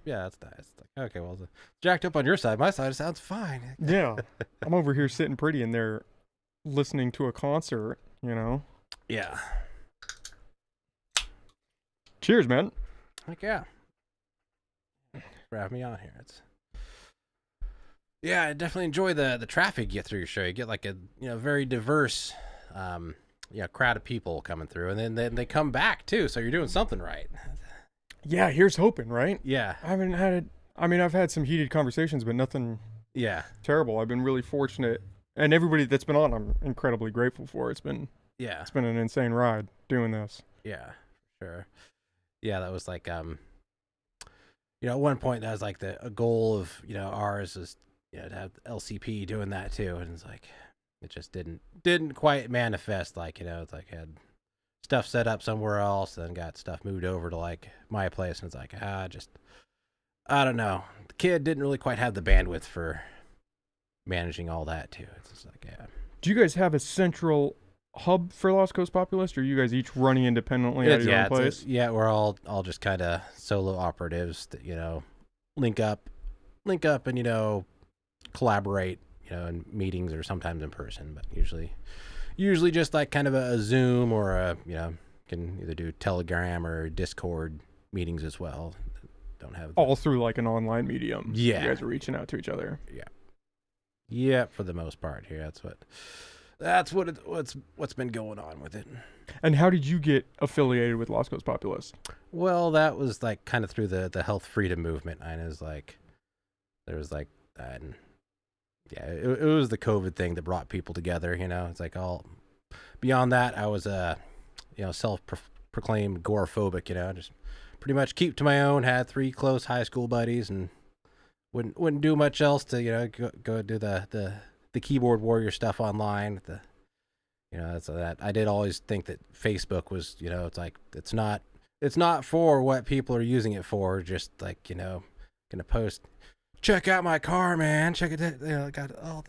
Yeah, that's nice. It's like, okay, well, jacked up on your side. My side sounds fine. Yeah. I'm over here sitting pretty and they're listening to a concert, you know? Yeah. Cheers, man. Like, yeah. For having me on here. Yeah, I definitely enjoy the traffic you get through your show. You get like a very diverse crowd of people coming through, and then they come back too. So you're doing something right. Yeah, here's hoping, right? Yeah. I haven't had it. I mean, I've had some heated conversations, but nothing Yeah. terrible. I've been really fortunate, and everybody that's been on, I'm incredibly grateful for. Yeah. It's been an insane ride doing this. Yeah. Sure. Yeah, that was like at one point that was like a goal of ours is to have LCP doing that too, and it's like it just didn't quite manifest. Like it's like had stuff set up somewhere else, then got stuff moved over to like my place, and it's like I don't know. The kid didn't really quite have the bandwidth for managing all that too. It's just like Do you guys have a central hub for Lost Coast Populist, or are you guys each running independently at your own place? We're all just kind of solo operatives that link up and collaborate in meetings or sometimes in person, but usually just like kind of a Zoom or can either do Telegram or Discord meetings as well. Don't have all through like an online medium. Yeah, you guys are reaching out to each other. Yeah, for the most part here. That's what's been going on with it. And how did you get affiliated with Lost Coast Populist? Well, that was like kind of through the health freedom movement. And it was like there was like it was the COVID thing that brought people together. It's like all beyond that. I was self-proclaimed agoraphobic. Just pretty much keep to my own. Had 3 close high school buddies and wouldn't do much else to go do the keyboard warrior stuff online. So that I did always think that Facebook was it's like it's not for what people are using it for. Just like gonna post, check out my car, man. Check it out.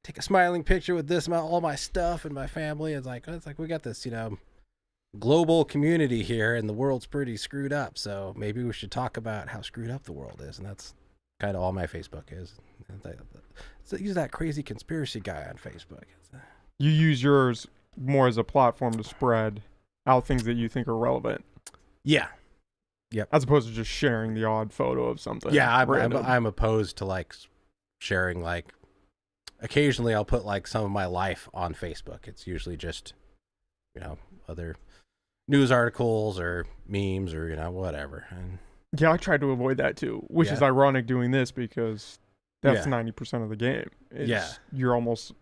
Take a smiling picture with all my stuff and my family. It's like we got this global community here, and the world's pretty screwed up. So maybe we should talk about how screwed up the world is, and that's kind of all my Facebook is. So use that crazy conspiracy guy on Facebook. You use yours more as a platform to spread out things that you think are relevant. Yeah. Yep. As opposed to just sharing the odd photo of something. Yeah, I'm opposed to like sharing like. Occasionally, I'll put like some of my life on Facebook. It's usually just other news articles or memes or whatever. And yeah, I try to avoid that too, which is ironic doing this because that's 90% of the game. You're almost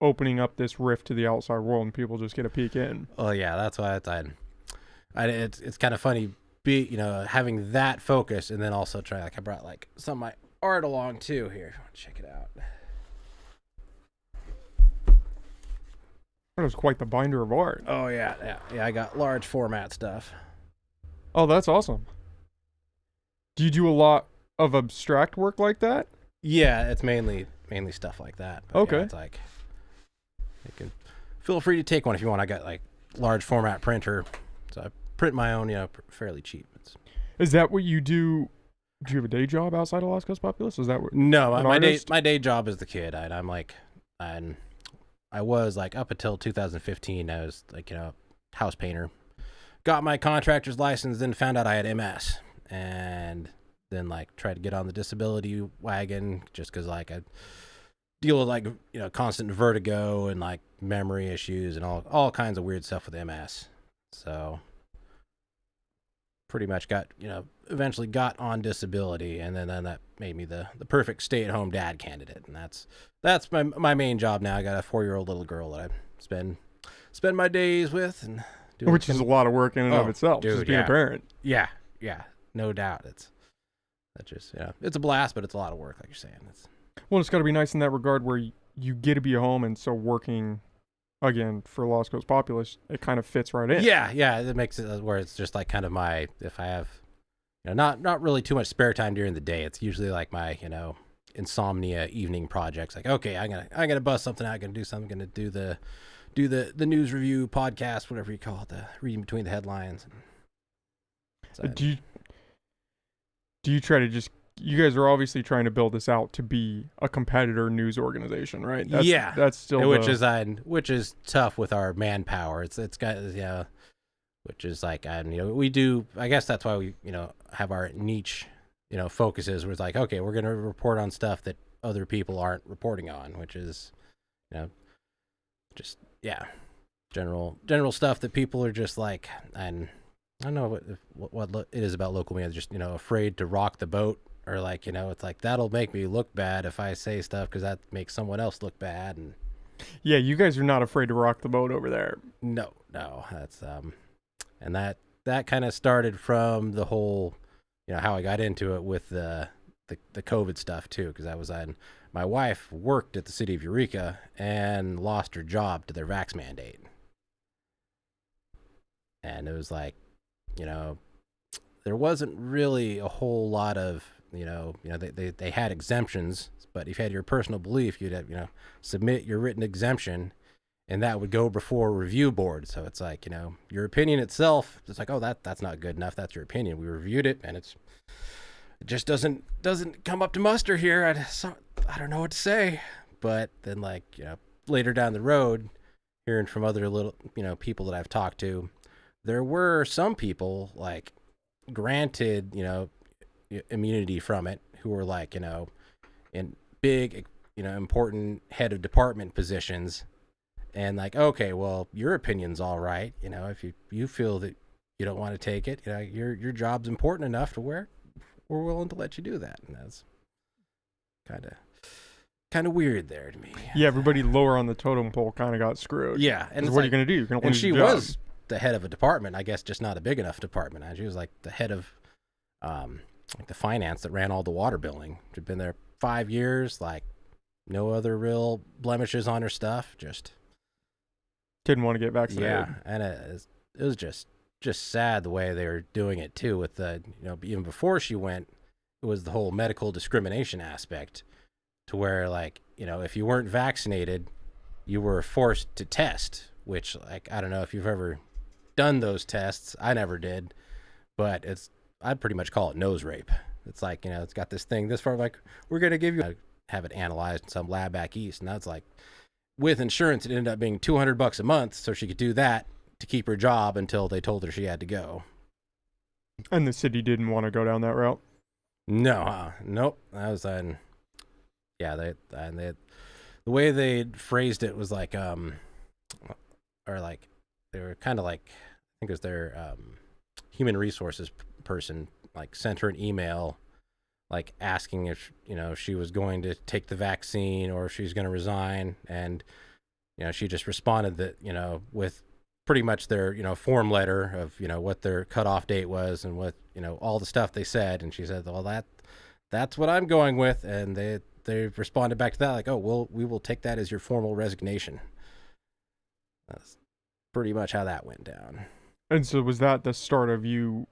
opening up this rift to the outside world and people just get a peek in. Oh yeah, that's why it's kind of funny having that focus and then also I brought like some of my art along too here. Check it out. That was quite the binder of art. Oh yeah. I got large format stuff. Oh, that's awesome. Do you do a lot of abstract work like that? Yeah, it's mainly stuff like that. But okay. Yeah, it's like you can feel free to take one if you want. I got like large format printer, so I print my own, fairly cheap. Is that what you do? Do you have a day job outside of Lost Coast Populist? Is that what? No, my day job is the kid. I was like up until 2015. I was like house painter. Got my contractor's license, then found out I had MS, and then like tried to get on the disability wagon just because like I deal with like constant vertigo and like memory issues and all kinds of weird stuff with MS. So pretty much got eventually got on disability, and then that made me the perfect stay-at-home dad candidate, and that's my main job now. I got a 4-year-old little girl that I spend my days with, and which is a lot of work in and of itself. Dude, just being a parent. Yeah, no doubt. It's a blast, but it's a lot of work, like you're saying. It's got to be nice in that regard where you get to be home, and so working again for Lost Coast Populist, it kind of fits right in. Yeah, it makes it where it's just like kind of my, if I have not really too much spare time during the day, it's usually like my insomnia evening projects. Like, okay, I'm gonna bust something out. I'm gonna do something. I'm gonna do the news review podcast, whatever you call it, the reading between the headlines. Do Do you try to just, you guys are obviously trying to build this out to be a competitor news organization, right? That's still which is tough with our manpower. It's got, which is like, we do, I guess that's why we, have our niche, focuses. Where it's like, okay, we're going to report on stuff that other people aren't reporting on, which is, just, general stuff that people are just like, and I don't know what it is about local media, just, afraid to rock the boat, or like, it's like, that'll make me look bad if I say stuff because that makes someone else look bad. And yeah, you guys are not afraid to rock the boat over there. No, that's, and that kind of started from the whole, how I got into it with the COVID stuff too, because I was on, my wife worked at the city of Eureka and lost her job to their vax mandate. And it was like, there wasn't really a whole lot of, they had exemptions, but if you had your personal belief, you'd have, submit your written exemption, and that would go before a review board. So it's like, your opinion itself, it's like, oh, that's not good enough. That's your opinion. We reviewed it, and it just doesn't come up to muster here. I don't know what to say. But then, like, later down the road, hearing from other little, people that I've talked to, there were some people like granted, immunity from it, who were like, in big, important head of department positions, and like, okay, well, your opinion's all right. If you feel that you don't want to take it, your job's important enough to where we're willing to let you do that. And that's kind of weird there to me. Yeah, everybody lower on the totem pole kind of got screwed. Yeah, and what are you going to do? You're going to lose your job. And she was the head of a department, I guess, just not a big enough department. She was like the head of like the finance that ran all the water billing. She'd been there 5 years, like no other real blemishes on her stuff, just didn't want to get vaccinated. Yeah, and it was just sad the way they were doing it too, with the, even before she went, it was the whole medical discrimination aspect, to where, like, if you weren't vaccinated, you were forced to test, which, like, I don't know if you've ever done those tests. I never did, but I'd pretty much call it nose rape. It's like, it's got this thing this far, like, we're going to give you, have it analyzed in some lab back east. And that's like, with insurance, it ended up being $200 a month. So she could do that to keep her job until they told her she had to go. And the city didn't want to go down that route? No, nope. That was, the way they phrased it was like, or like, they were kind of like, I think it was their human resources person, like, sent her an email, like, asking if, she was going to take the vaccine or if she's going to resign. And, she just responded that, with pretty much their, form letter of, what their cutoff date was and what, all the stuff they said. And she said, well, that's what I'm going with. And they responded back to that, like, oh, we will take that as your formal resignation. That's pretty much how that went down. And so was that the start of you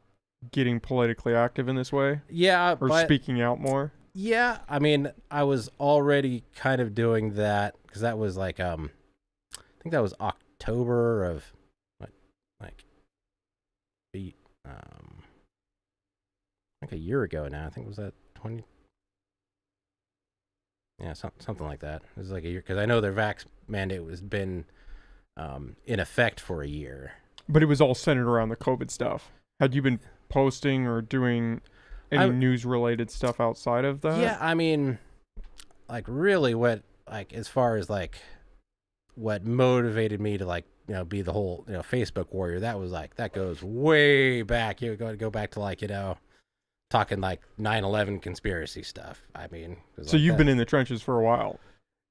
getting politically active in this way? Yeah. Or speaking out more? Yeah. I mean, I was already kind of doing that, because that was like, I think that was October of like a year ago now. I think, was that 20? Yeah, something like that. It was like a year, because I know their vax mandate was been in effect for a year. But it was all centered around the COVID stuff. Had you been posting or doing any news-related stuff outside of that? Yeah, I mean, like, really what, like, as far as, like, what motivated me to, like, be the whole, Facebook warrior, that was, like, that goes way back. You go back to, like, talking, like, 9/11 conspiracy stuff. I mean. So like you've been in the trenches for a while.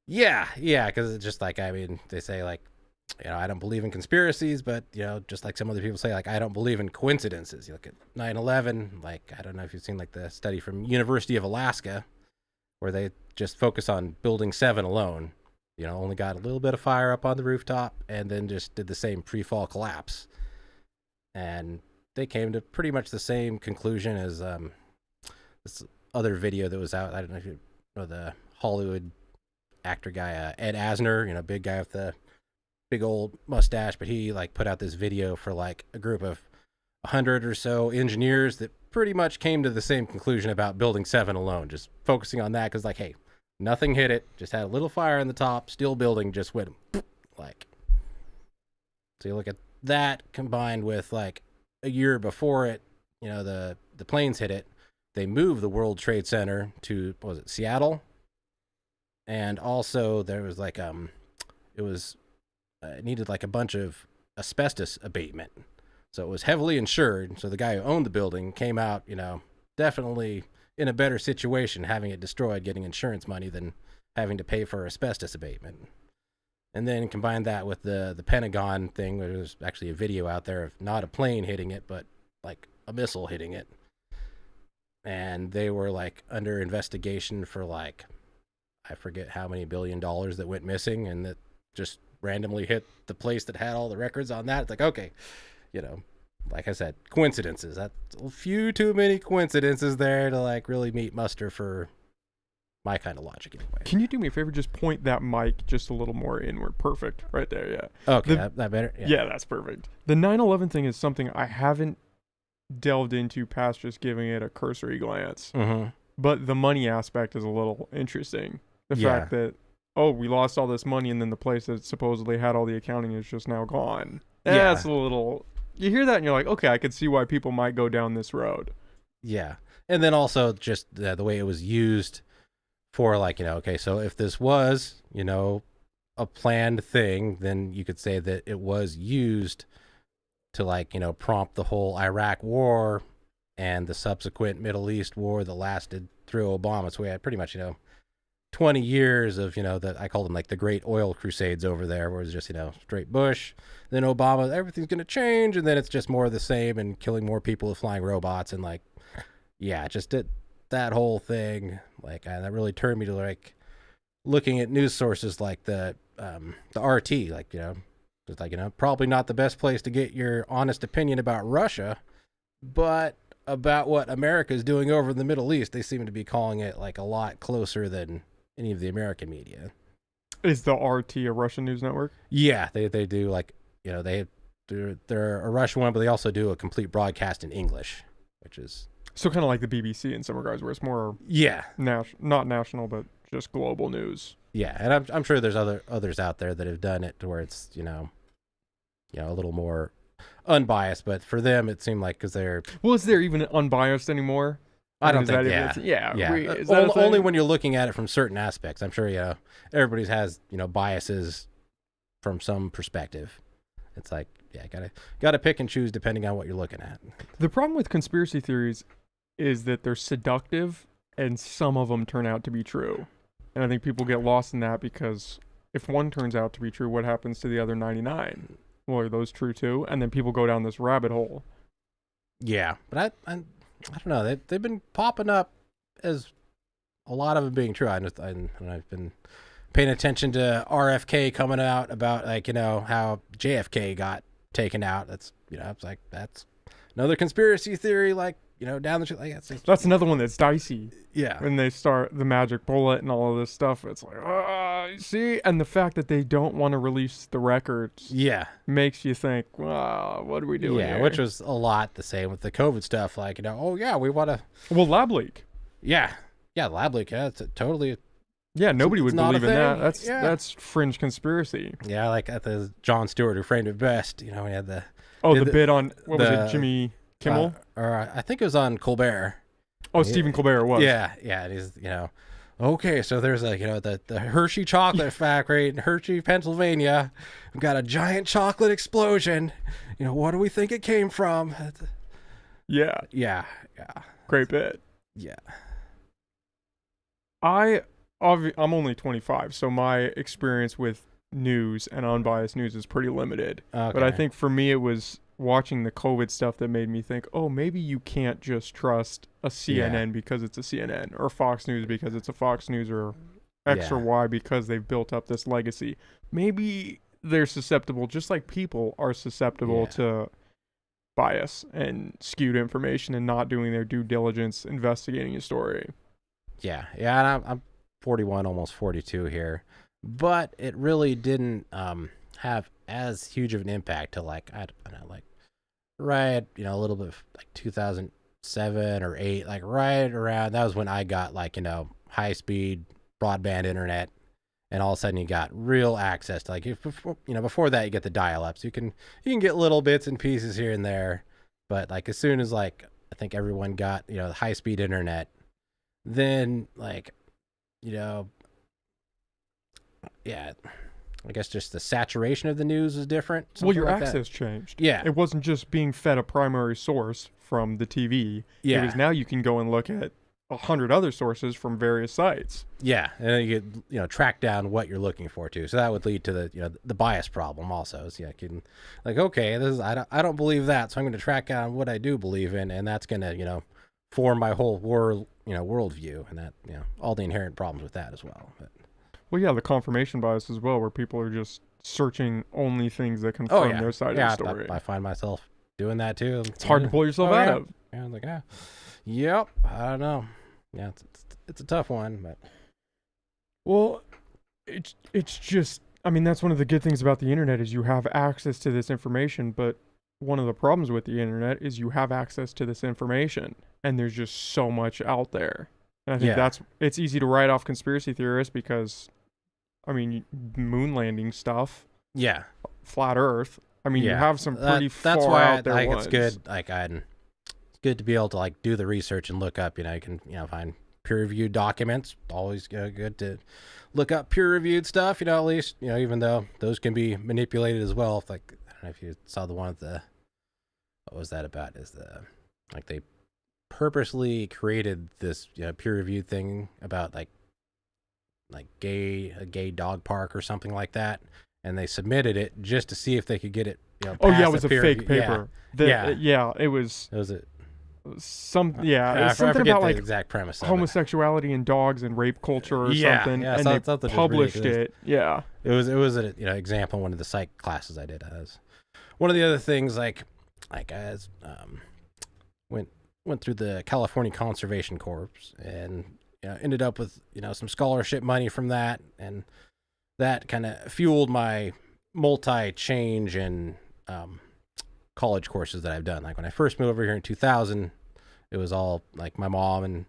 Yeah, because it's just, like, I mean, they say, like, I don't believe in conspiracies, but, just like some other people say, like, I don't believe in coincidences. You look at 9/11, like, I don't know if you've seen, like, the study from University of Alaska, where they just focus on Building 7 alone. Only got a little bit of fire up on the rooftop, and then just did the same pre-fall collapse. And they came to pretty much the same conclusion as this other video that was out. I don't know if you know the Hollywood actor guy, Ed Asner, big guy with the big old mustache, but he, like, put out this video for, like, a group of 100 or so engineers that pretty much came to the same conclusion about building 7 alone, just focusing on that because, like, hey, nothing hit it, just had a little fire in the top, steel building just went like. So you look at that combined with like a year before it, the planes hit it, they moved the World Trade Center to, what was it, Seattle? And also there was like it needed like a bunch of asbestos abatement. So it was heavily insured. So the guy who owned the building came out, definitely in a better situation having it destroyed, getting insurance money than having to pay for asbestos abatement. And then combine that with the Pentagon thing, where there's actually a video out there of not a plane hitting it, but like a missile hitting it. And they were like under investigation for like, I forget how many $1 billion that went missing, and that just randomly hit the place that had all the records on that. It's like, okay, like I said, coincidences. That's a few too many coincidences there to like really meet muster for my kind of logic anyway. Can you do me a favor? Just point that mic just a little more inward. Perfect. Right there, yeah. Okay, that better? Yeah, that's perfect. The 9/11 thing is something I haven't delved into past just giving it a cursory glance. Mm-hmm. But the money aspect is a little interesting. The fact that, we lost all this money and then the place that supposedly had all the accounting is just now gone. Yeah. That's a little... You hear that and you're like, okay, I could see why people might go down this road. Yeah. And then also just the way it was used for like, okay, so if this was, a planned thing, then you could say that it was used to like, prompt the whole Iraq war and the subsequent Middle East war that lasted through Obama. So we had pretty much, 20 years of, that I call them like the great oil crusades over there, where it's just, straight Bush, then Obama, everything's going to change. And then it's just more of the same and killing more people with flying robots. And like, yeah, just that whole thing. Like, that really turned me to like looking at news sources like the RT, like, just like, probably not the best place to get your honest opinion about Russia, but about what America is doing over in the Middle East, they seem to be calling it like a lot closer than any of the American media. Is the RT a Russian news network? Yeah, they do like, they're a Russian one, but they also do a complete broadcast in English, which is so kind of like the BBC in some regards, where it's more not national, but just global news. Yeah, and I'm sure there's others out there that have done it to where it's a little more unbiased, but for them it seemed like because they're is there even unbiased anymore? I don't think. Only when you're looking at it from certain aspects. I'm sure everybody has biases from some perspective. It's like gotta pick and choose depending on what you're looking at. The problem with conspiracy theories is that they're seductive, and some of them turn out to be true. And I think people get lost in that because if one turns out to be true, what happens to the other 99? Well, are those true too? And then people go down this rabbit hole. Yeah, but I don't know. They've been popping up as a lot of them being true. I've been paying attention to RFK coming out about like how JFK got taken out. That's it's like that's another conspiracy theory. Like down the street. Like that's another one that's dicey. Yeah, when they start the magic bullet and all of this stuff, it's like see, and the fact that they don't want to release the records, makes you think, wow, what are we doing? Yeah, here? Which was a lot the same with the COVID stuff. Like we want to. Well, lab leak. Yeah, lab leak. Yeah, it's totally. Yeah, nobody would believe in that. That's fringe conspiracy. Yeah, like at the Jon Stewart who framed it best. We had the the bit on was it, Jimmy Kimmel? Or I think it was on Colbert. Oh, Stephen Colbert was. Yeah, and he's okay, so there's the Hershey chocolate factory in Hershey, Pennsylvania. We've got a giant chocolate explosion. What do we think it came from? Yeah. Great bit. Yeah. I'm only 25, so my experience with news and unbiased news is pretty limited. Okay. But I think for me it was watching the COVID stuff that made me think, maybe you can't just trust a CNN because it's a CNN, or Fox News because it's a Fox News, or X or Y because they've built up this legacy. Maybe they're susceptible, just like people are susceptible to bias and skewed information and not doing their due diligence investigating a story. Yeah, and I'm 41, almost 42 here, but it really didn't have as huge of an impact to like I don't know, like right, a little bit like 2007 or 8, like right around, that was when I got like, high speed broadband internet. And all of a sudden you got real access to, like, before that you get the dial-ups. You can get little bits and pieces here and there, but like as soon as like I think everyone got the high-speed internet, then like you know yeah, I guess just the saturation of the news is different. Well, your Like access changed. Yeah. It wasn't just being fed a primary source from the TV. Yeah. It was now you can go and look at 100 other sources from various sites. Yeah, and then you could track down what you're looking for too. So that would lead to the bias problem also. So you can, like, okay, this is I don't believe that, so I'm going to track down what I do believe in, and that's going to form my whole world worldview, and that all the inherent problems with that as well. But, well, yeah, the confirmation bias as well, where people are just searching only things that confirm their side of the story. I find myself doing that too. It's hard to pull yourself out of. Yeah, I was like, yep, I don't know. Yeah, it's a tough one, but. Well, it's just, I mean, that's one of the good things about the internet is you have access to this information, but one of the problems with the internet is you have access to this information, and there's just so much out there. And I think it's easy to write off conspiracy theorists because, I mean, moon landing stuff. Yeah. Flat Earth. I mean, you have some pretty that's far why out there ones. It's good. Like, it's good to be able to like do the research and look up. You can find peer-reviewed documents. Always good to look up peer-reviewed stuff. At least even though those can be manipulated as well. Like, I don't know if you saw the one with what was that about? Is like they purposely created this peer-reviewed thing about like a gay dog park or something like that, and they submitted it just to see if they could get it. It was a fake paper. It was. It was something I about like the exact premise homosexuality in dogs and rape culture or something, and they published it. Yeah, it was an example in one of the psych classes I did. As one of the other things, like as went through the California Conservation Corps and ended up with some scholarship money from that, and that kind of fueled my multi-change and college courses that I've done. Like when I first moved over here in 2000, it was all like my mom and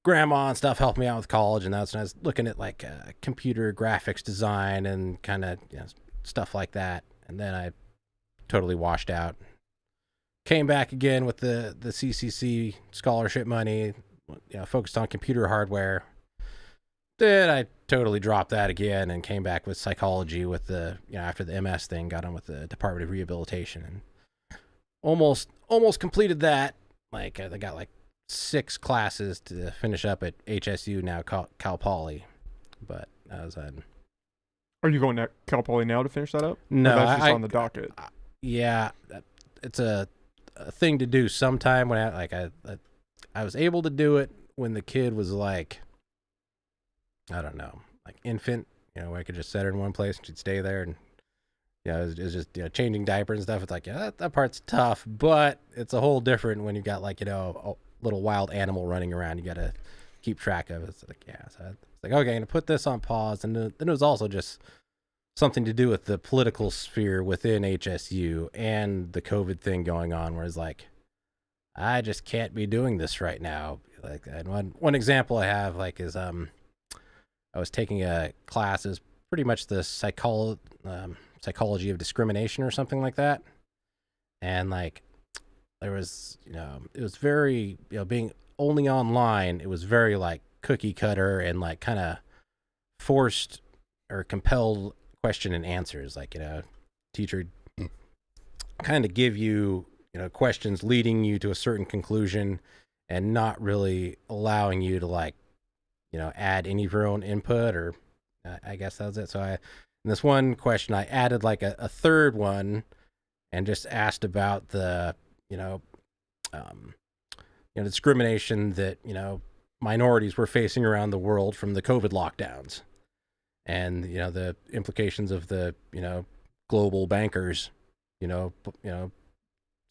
grandma and stuff helped me out with college, and that's when I was looking at like computer graphics design and kind of stuff like that. And then I totally washed out. Came back again with the CCC scholarship money, focused on computer hardware. Then I totally dropped that again and came back with psychology with the after the MS thing, got on with the Department of Rehabilitation and almost completed that. Like I got like 6 classes to finish up at HSU now, Cal Poly, but I was on. Are you going to Cal Poly now to finish that up? No, that's just on the docket. Yeah, it's a thing to do sometime. When I was able to do it when the kid was like, I don't know, like infant. Where I could just set her in one place and she'd stay there, and it was just changing diapers and stuff. It's like that part's tough, but it's a whole different when you got like a little wild animal running around. You got to keep track of. It's like so it's like okay, I'm gonna put this on pause, and then it was also just something to do with the political sphere within HSU and the COVID thing going on, where it's like I just can't be doing this right now. Like, and one example I have like is I was taking a class is pretty much the psychology of discrimination or something like that, and like there was it was very being only online, it was very like cookie cutter and like kind of forced or compelled question and answers. Like teacher kind of give you questions leading you to a certain conclusion and not really allowing you to like add any of your own input, or I guess that was it. So in this one question, I added like a third one and just asked about the, discrimination that, minorities were facing around the world from the COVID lockdowns and, the implications of the, global bankers,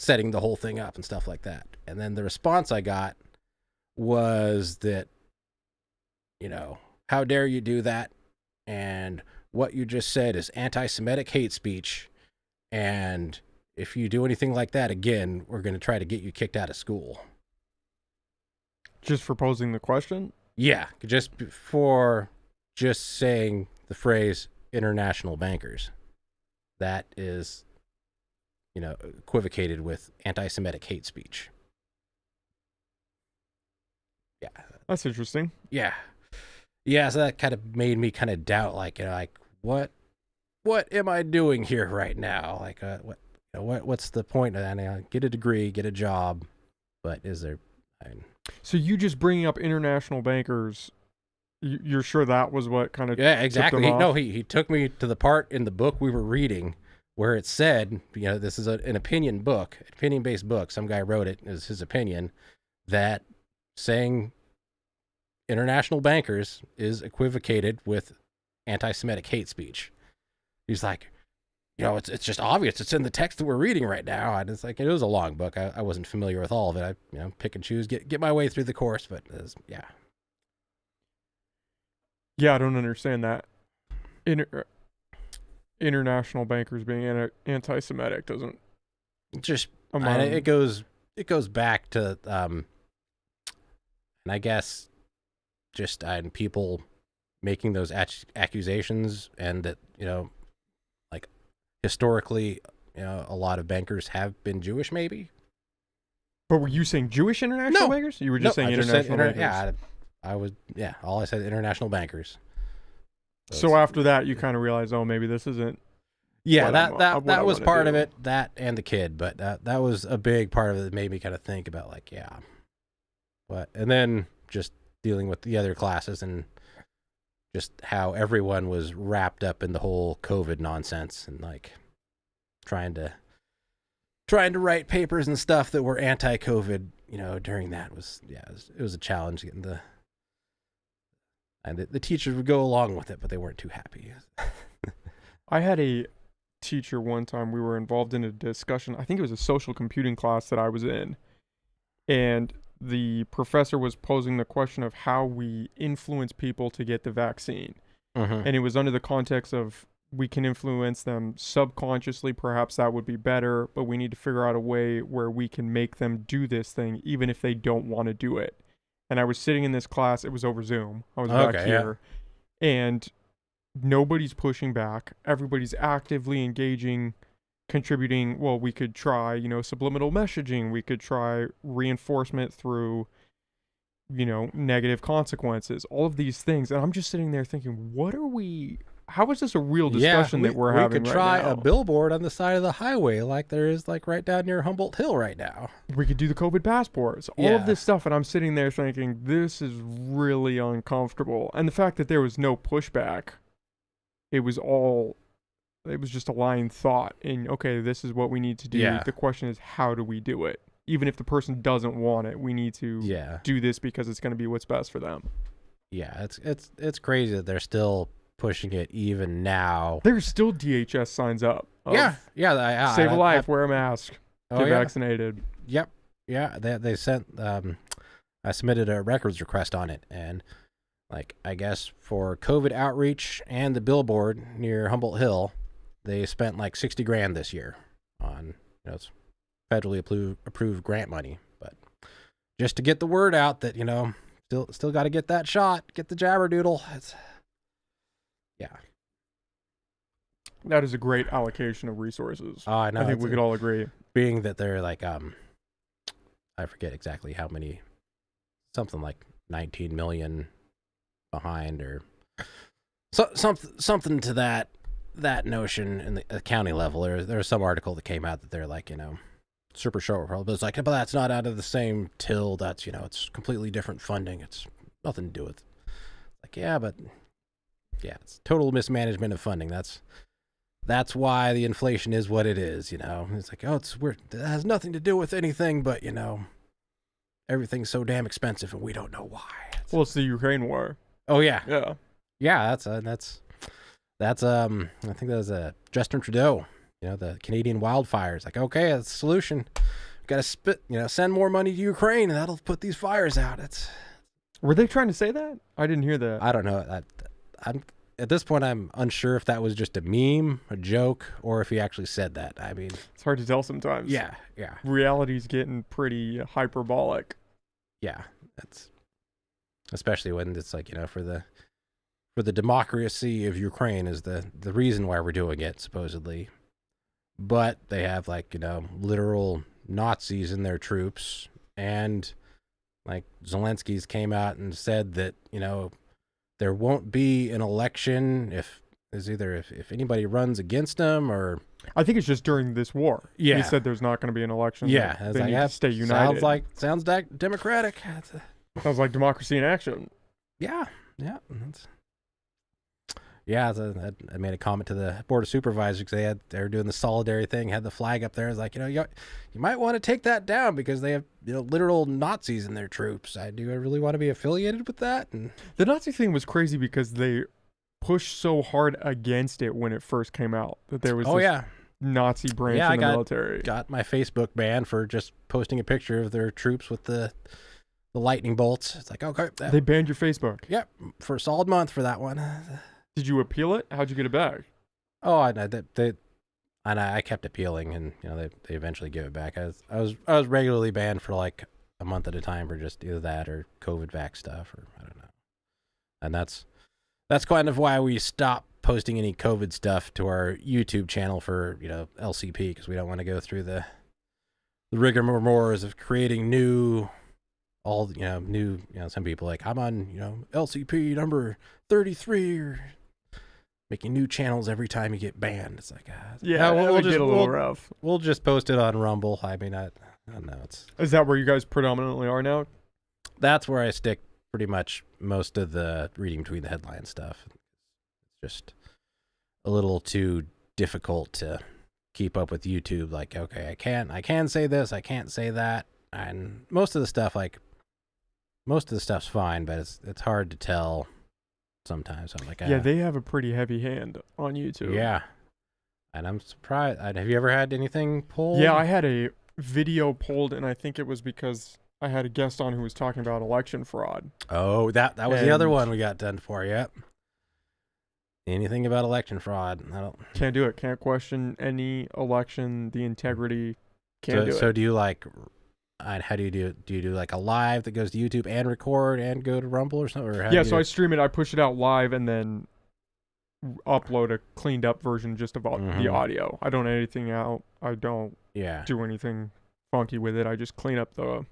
setting the whole thing up and stuff like that. And then the response I got was that, how dare you do that? And what you just said is anti-Semitic hate speech. And if you do anything like that again, we're going to try to get you kicked out of school. Just for posing the question? Yeah, just saying the phrase international bankers. That is, equivocated with anti-Semitic hate speech. Yeah. That's interesting. Yeah. Yeah, so that kind of made me kind of doubt, what am I doing here right now? What's the point? Get a degree, get a job, but is there... So you just bringing up international bankers, you're sure that was what kind of... Yeah, exactly. He took me to the part in the book we were reading where it said, this is an opinion-based book. Some guy wrote it as his opinion, that saying international bankers is equivocated with anti-Semitic hate speech. He's like, it's just obvious. It's in the text that we're reading right now. And it's like, it was a long book. I wasn't familiar with all of it. I, pick and choose, get my way through the course, but yeah. Yeah, I don't understand that. International bankers being anti-Semitic doesn't... Just, it goes back to, and I guess just people making those accusations, and that, historically, a lot of bankers have been Jewish, maybe. But were you saying Jewish international bankers? You were just saying international bankers? Yeah, I was. Yeah, all I said, international bankers. So after that, you kind of realized, oh, maybe this isn't. Yeah, that was part of it. That and the kid, but that was a big part of it that made me kind of think about, and then just dealing with the other classes and just how everyone was wrapped up in the whole COVID nonsense, and trying to write papers and stuff that were anti-COVID, during that it was a challenge getting and the teachers would go along with it, but they weren't too happy. I had a teacher one time, we were involved in a discussion. I think it was a social computing class that I was in. And the professor was posing the question of how we influence people to get the vaccine. Mm-hmm. And it was under the context of, we can influence them subconsciously, perhaps that would be better, but we need to figure out a way where we can make them do this thing even if they don't want to do it. And I was sitting in this class, it was over Zoom. I was back here. Yeah. And nobody's pushing back. Everybody's actively engaging, contributing. Well, we could try, subliminal messaging. We could try reinforcement through, negative consequences. All of these things. And I'm just sitting there thinking, how is this a real discussion that we're having right now? We could try a billboard on the side of the highway like there is right down near Humboldt Hill right now. We could do the COVID passports. All of this stuff. And I'm sitting there thinking, this is really uncomfortable. And the fact that there was no pushback, it was just a line thought in, okay, this is what we need to do. Yeah. The question is, how do we do it? Even if the person doesn't want it, we need to do this because it's going to be what's best for them. Yeah, it's crazy that they're still pushing it even now. There's still DHS signs up. Save a life, wear a mask, get vaccinated. Yep. Yeah, they sent, I submitted a records request on it, and I guess for COVID outreach and the billboard near Humboldt Hill, they spent $60,000 this year on, it's federally approved grant money, but just to get the word out that, still got to get that shot, get the jabberdoodle. Yeah. That is a great allocation of resources. I know. I think we could all agree. Being that they're I forget exactly how many, something like 19 million behind, or something to that notion in the county level. There was some article that came out that they're super short, but it's but that's not out of the same till. That's it's completely different funding. It's nothing to do with. It's total mismanagement of funding. That's why the inflation is what it is. It's it has nothing to do with anything, but everything's so damn expensive and we don't know why. Well, it's the Ukraine war. Oh yeah. Yeah. That's I think that was Justin Trudeau, the Canadian wildfires. Okay, that's the solution. Got to send more money to Ukraine and that'll put these fires out. Were they trying to say that? I didn't hear that. I don't know. at this point, I'm unsure if that was just a meme, a joke, or if he actually said that. I mean, It's hard to tell sometimes. yeah. Reality's getting pretty hyperbolic. Yeah, that's especially when it's like, for the democracy of Ukraine is the reason why we're doing it, supposedly. But they have literal Nazis in their troops, and like Zelensky's came out and said that, there won't be an election if anybody runs against him, or I think it's just during this war. Yeah. He said there's not going to be an election. Yeah, They need to stay united. Sounds democratic. Sounds like democracy in action. Yeah. I made a comment to the board of supervisors because they were doing the solidarity thing, had the flag up there. It's like, you might want to take that down because they have literal Nazis in their troops. Do I really want to be affiliated with that? And the Nazi thing was crazy because they pushed so hard against it when it first came out that there was Nazi branch in the military. Got my Facebook banned for just posting a picture of their troops with the lightning bolts. It's like, okay, they banned your Facebook. Yep, for a solid month for that one. Did you appeal it? How'd you get it back? Oh, I kept appealing, and they eventually give it back. I was regularly banned for like a month at a time for just either that or COVID vax stuff, or I don't know. And that's kind of why we stopped posting any COVID stuff to our YouTube channel for LCP, because we don't want to go through the rigmaroles of creating new. Some people like, I'm on LCP number 33 or making new channels every time you get banned. It's like, we'll just get a little rough. We'll just post it on Rumble. I mean, I don't know. Is that where you guys predominantly are now? That's where I stick pretty much most of the reading between the headline stuff. It's just a little too difficult to keep up with YouTube. Like, okay, I can say this, I can't say that, and most of the stuff's fine, but it's hard to tell sometimes. I'm like, they have a pretty heavy hand on YouTube. Yeah, and I'm surprised. Have you ever had anything pulled? Yeah, I had a video pulled, and I think it was because I had a guest on who was talking about election fraud. Oh, that was the other one we got done for. Yep. Anything about election fraud? Can't do it. Can't question any election, the integrity. Can't do it. So do you how do you do it? Do you do like a live that goes to YouTube and record and go to Rumble or something? Or so I stream it, I push it out live, and then upload a cleaned up version just about the audio. I don't edit anything out. I don't do anything funky with it. I just clean up the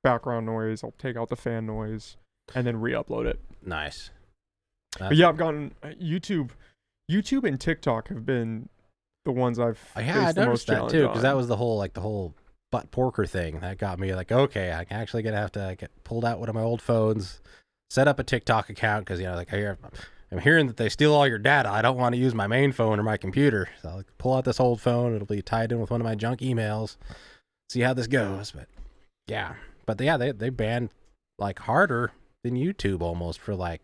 background noise. I'll take out the fan noise and then re-upload it. Nice. But yeah, I've gotten YouTube and TikTok have been the ones I've faced the most challenge too, because that was the whole butt porker thing that got me like, okay, I'm actually gonna have to get pulled out one of my old phones, set up a TikTok account, because I'm hearing that they steal all your data. I don't want to use my main phone or my computer, so I'll pull out this old phone. It'll be tied in with one of my junk emails. See how this goes. But they banned like harder than YouTube almost for like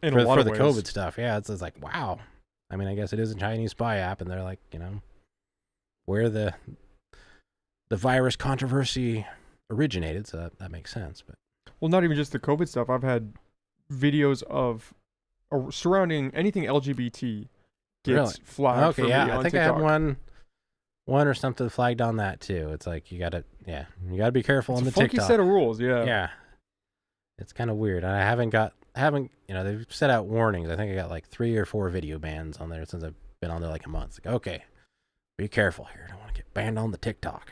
for the COVID stuff. Yeah, it's like, wow. I mean, I guess it is a Chinese spy app, and they're like, where the virus controversy originated, so that makes sense. But not even just the COVID stuff. I've had videos of surrounding anything LGBT gets flagged for me on I think TikTok. I had one or something flagged on that too. It's like you gotta be careful on the TikTok. Funky set of rules, yeah. It's kind of weird. I haven't they've set out warnings. I think I got like 3 or 4 video bans on there since I've been on there like a month. It's like, okay, be careful here. I don't want to get banned on the TikTok.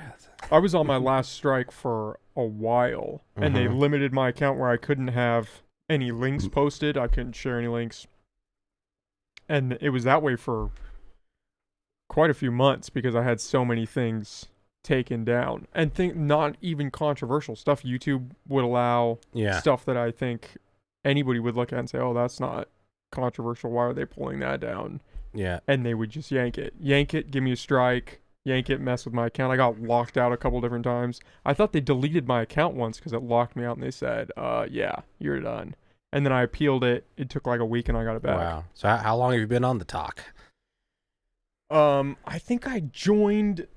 I was on my last strike for a while, and they limited my account where I couldn't have any links posted. I couldn't share any links. And it was that way for quite a few months because I had so many things taken down. And not even controversial stuff. YouTube would allow stuff that I think anybody would look at and say, oh, that's not controversial. Why are they pulling that down? Yeah. And they would just yank it, give me a strike, yank it, mess with my account. I got locked out a couple different times. I thought they deleted my account once because it locked me out, and they said, yeah, you're done. And then I appealed it. It took like a week, and I got it back. Wow. So how long have you been on the talk? I think I joined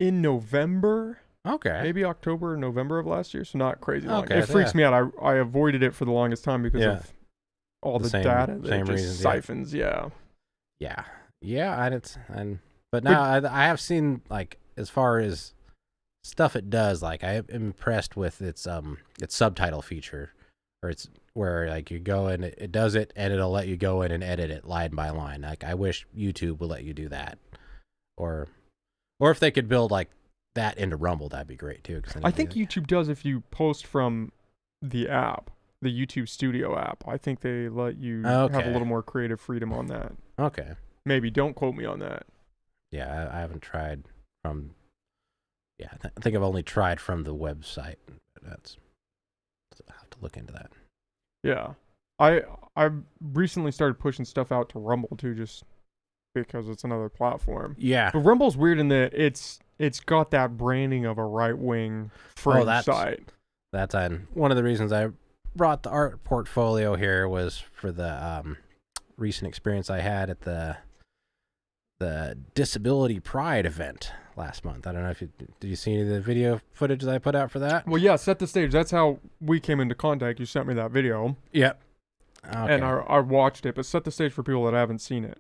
in November. Okay. Maybe October or November of last year, so not crazy long. Okay, It freaks me out. I avoided it for the longest time because of all the same, data that same it just reasons, siphons. Yeah. Yeah. But now I have seen, like, as far as stuff it does, like, I am impressed with its subtitle feature, or it's where, like, you go and it does it and it'll let you go in and edit it line by line. Like, I wish YouTube would let you do that, or if they could build like that into Rumble, that'd be great too. I think YouTube does if you post from the app, the YouTube Studio app. I think they let you have a little more creative freedom on that. Okay. Maybe. Don't quote me on that. Yeah, I haven't tried from. Yeah, I think I've only tried from the website. I'll have to look into that. Yeah, I recently started pushing stuff out to Rumble too, just because it's another platform. Yeah, but Rumble's weird in that it's got that branding of a right wing fringe site. That's one of the reasons I brought the art portfolio here was for the recent experience I had at the Disability Pride event last month. I don't know if did you see any of the video footage that I put out for that? Well, yeah, set the stage. That's how we came into contact. You sent me that video. Yep. Okay. And I watched it, but set the stage for people that haven't seen it.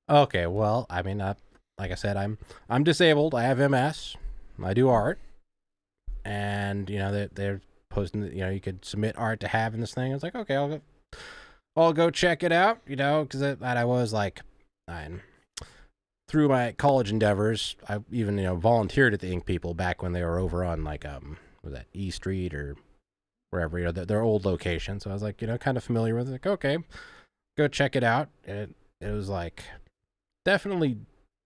Okay, well, I mean, like I said, I'm disabled. I have MS. I do art, and they're posting that you could submit art to have in this thing. I was like, okay, I'll go check it out. Because I was like, through my college endeavors, I even volunteered at the Ink People back when they were over on like was that E Street or wherever their old location. So I was like kind of familiar with it. Like, okay, go check it out. And it was like definitely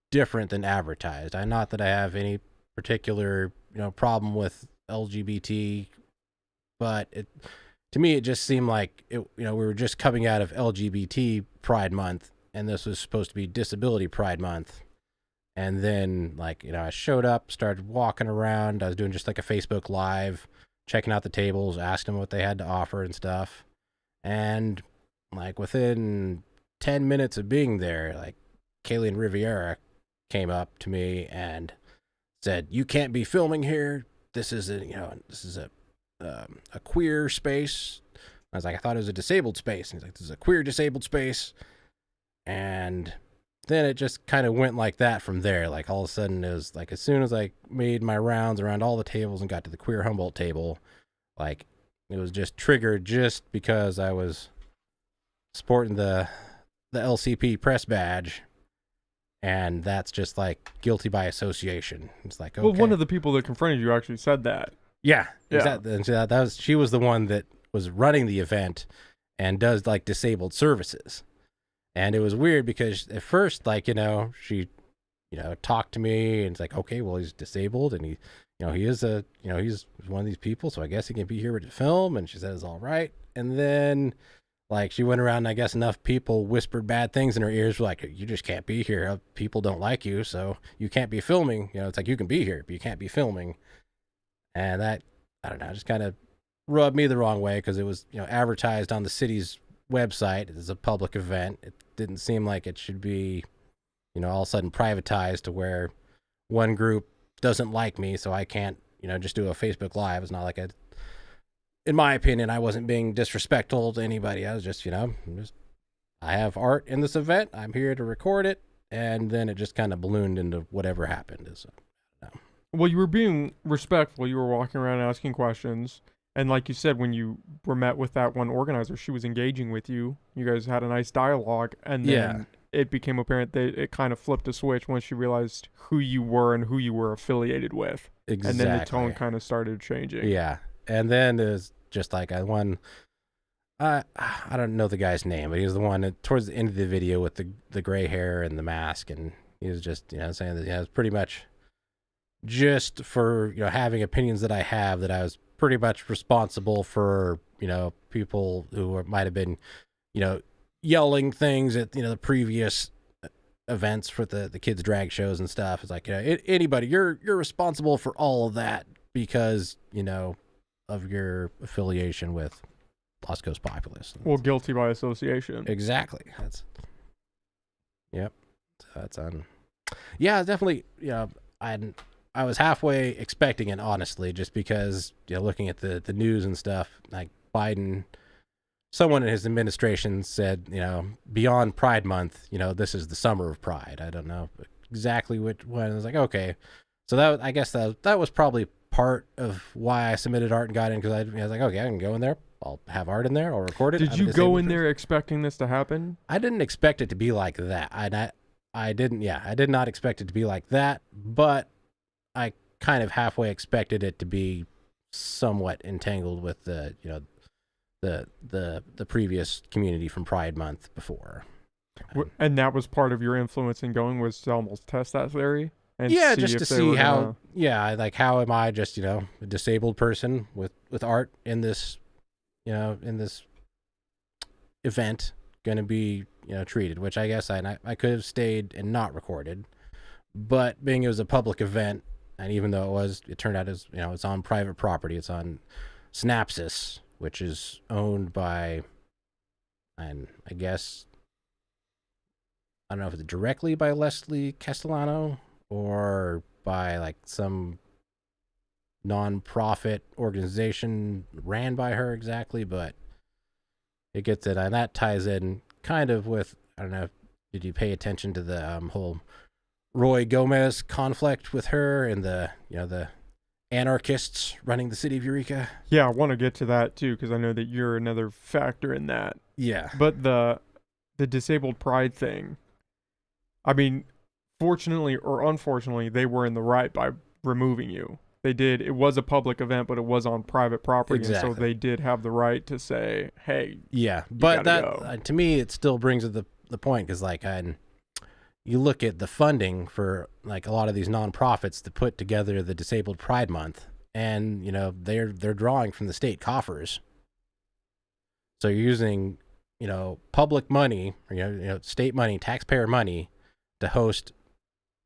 different than advertised. Not that I have any particular problem with LGBT, but to me it just seemed like we were just coming out of LGBT Pride Month. And this was supposed to be Disability Pride Month. And then, I showed up, started walking around. I was doing just like a Facebook Live, checking out the tables, asking them what they had to offer and stuff. And, within 10 minutes of being there, Kayleen Riviera came up to me and said, "You can't be filming here. This is a queer space." I was like, "I thought it was a disabled space." And he's like, "This is a queer disabled space." And then it just kind of went like that from there. Like all of a sudden it was like, as soon as I made my rounds around all the tables and got to the queer Humboldt table, it was just triggered just because I was sporting the LCP press badge. And that's just like guilty by association. It's like, okay. Well, one of the people that confronted you actually said that. Yeah. Exactly. And she was the one that was running the event and does like disabled services. And it was weird because at first, she, talked to me and it's like, okay, well, he's disabled and he is he's one of these people. So I guess he can be here to film. And she said it's all right. And then she went around and I guess enough people whispered bad things in her ears. Like, you just can't be here. People don't like you. So you can't be filming. It's like, you can be here, but you can't be filming. And that, I don't know, just kind of rubbed me the wrong way because it was, advertised on the city's website as a public event. It didn't seem like it should be, all of a sudden privatized to where one group doesn't like me, so I can't, just do a Facebook Live. It's not like in my opinion, I wasn't being disrespectful to anybody. I was just, I have art in this event. I'm here to record it. And then it just kind of ballooned into whatever happened. Well, you were being respectful. You were walking around asking questions. And like you said, when you were met with that one organizer, she was engaging with you. You guys had a nice dialogue. And then it became apparent that it kind of flipped a switch once she realized who you were and who you were affiliated with. Exactly. And then the tone kind of started changing. Yeah. And then there's just like I don't know the guy's name, but he was the one towards the end of the video with the gray hair and the mask. And he was just, saying that it's pretty much just for, having opinions that I have, that I was pretty much responsible for, people who might have been, yelling things at, the previous events for the kids' drag shows and stuff. It's like, anybody, you're responsible for all of that because, of your affiliation with Lost Coast Populace. Well, guilty by association. Exactly. Yep. So that's yeah, definitely. I was halfway expecting it, honestly, just because looking at the news and stuff, like Biden someone in his administration said, beyond Pride Month, this is the summer of Pride. I don't know exactly which one. I was like, okay. So I guess that was probably part of why I submitted art and got in, because I was like, okay, I can go in there. I'll have art in there. I'll record it. Did you go in there expecting this to happen? I didn't expect it to be like that. I didn't. Yeah, I did not expect it to be like that. But I kind of halfway expected it to be somewhat entangled with the previous community from Pride Month before. And that was part of your influence in going, was to almost test that theory? And just to see how, like, how am I just, a disabled person with art in this, in this event going to be, treated, which I guess I could have stayed and not recorded. But being it was a public event, and even though it turned out as, it's on private property, it's on Synapsis, which is owned by, and I guess, I don't know if it's directly by Leslie Castellano or by like some non-profit organization ran by her exactly, but it gets it, and that ties in kind of with, I don't know, did you pay attention to the whole Roy Gomez conflict with her and the anarchists running the city of Eureka? Yeah, I want to get to that too, because I know that you're another factor in that. Yeah. But the disabled pride thing, I mean, fortunately or unfortunately, they were in the right by removing you. They did. It was a public event, but it was on private property, exactly. And so they did have the right to say, "Hey, yeah." But that to me, it still brings the point, because like you look at the funding for like a lot of these nonprofits to put together the Disabled Pride Month, and they're drawing from the state coffers. So you're using public money, or state money, taxpayer money, to host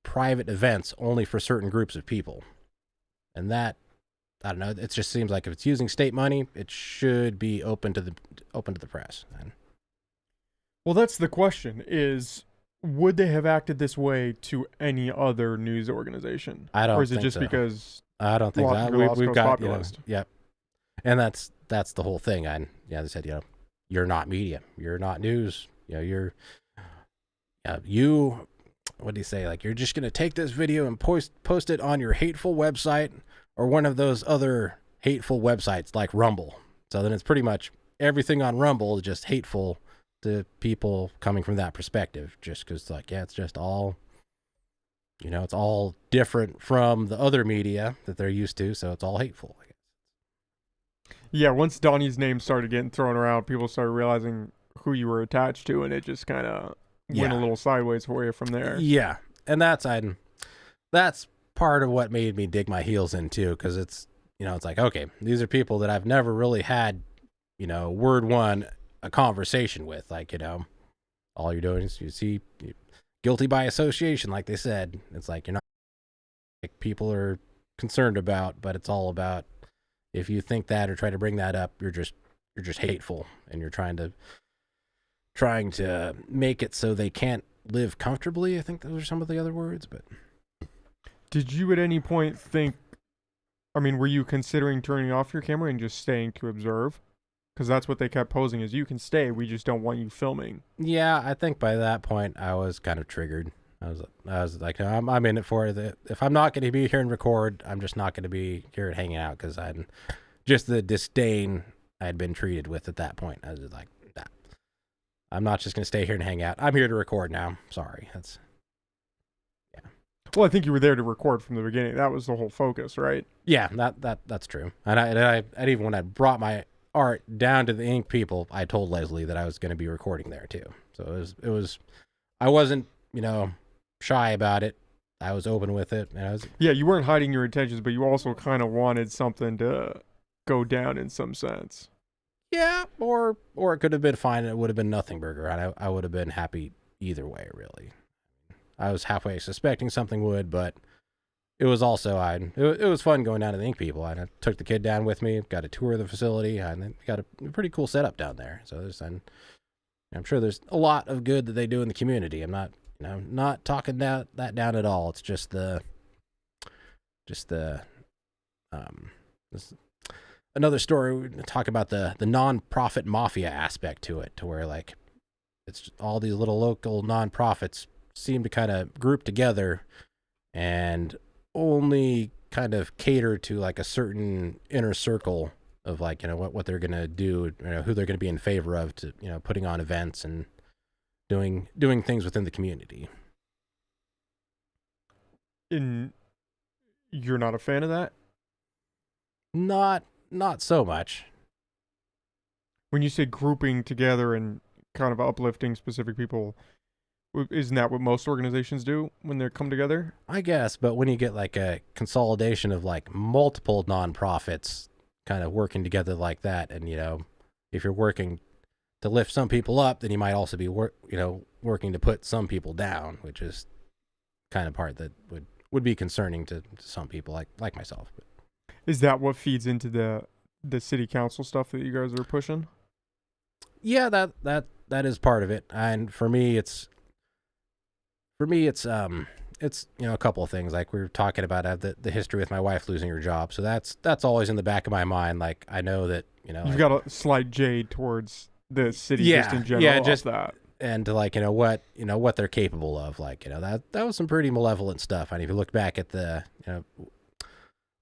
private events only for certain groups of people. And that, I don't know, it just seems like if it's using state money, it should be open to the press. Well, that's the question, is would they have acted this way to any other news organization? I don't think so. Or is it just because I don't think so. We've got, yep. And that's the whole thing. They said, you're not media, you're not news, you're what do you say? Like, you're just going to take this video and post it on your hateful website or one of those other hateful websites like Rumble. So then it's pretty much everything on Rumble is just hateful to people coming from that perspective, just because, like, it's just all, it's all different from the other media that they're used to. So it's all hateful. I guess. Yeah. Once Donnie's name started getting thrown around, people started realizing who you were attached to, and it just kind of went a little sideways for you from there. Yeah. And that's part of what made me dig my heels in too, because it's, it's like, okay, these are people that I've never really had, word one, a conversation with. Like, all you're doing is you're guilty by association, like they said. It's like, you're not, like, people are concerned about, but it's all about, if you think that or try to bring that up, you're just hateful, and you're trying to make it so they can't live comfortably. I think those are some of the other words. But did you at any point think, I mean, were you considering turning off your camera and just staying to observe? Because that's what they kept posing, is you can stay, we just don't want you filming. Yeah, I think by that point I was kind of triggered. I was like, I'm in it for it. If I'm not going to be here and record, I'm just not going to be here and hanging out, because I'm just the disdain I had been treated with at that point. I was just like, nah, I'm not just going to stay here and hang out. I'm here to record now. Sorry. Well, I think you were there to record from the beginning. That was the whole focus, right? Yeah, that's true. And I even when I brought my art down to the ink people, I told Leslie that I was going to be recording there too. So it was I wasn't, shy about it. I was open with it. And yeah, you weren't hiding your intentions, but you also kind of wanted something to go down in some sense. Yeah, or it could have been fine. It would have been nothing burger, and I would have been happy either way, really. I was halfway suspecting something would, but it was also, it was fun going down to the ink people. I took the kid down with me, got a tour of the facility, and got a pretty cool setup down there. So I'm sure there's a lot of good that they do in the community. I'm not talking that down at all. It's just the another story. We talk about the non-profit mafia aspect to it, to where like it's all these little local non-profits seem to kind of group together and only kind of cater to like a certain inner circle of like, what they're going to do, who they're going to be in favor of, to, putting on events and doing things within the community. You're not a fan of that? Not so much. When you say grouping together and kind of uplifting specific people, isn't that what most organizations do when they come together? I guess, but when you get like a consolidation of like multiple nonprofits kind of working together like that, and if you're working to lift some people up, then you might also be working to put some people down, which is kind of part that would be concerning to some people like myself. But. Is that what feeds into the city council stuff that you guys are pushing? Yeah, that is part of it. And for me it's a couple of things. Like we were talking about, the history with my wife losing her job, so that's always in the back of my mind. Like I know that you've got a slight jade towards the city, just in general. Yeah, just that. And to like what they're capable of. Like that was some pretty malevolent stuff. And if you look back at the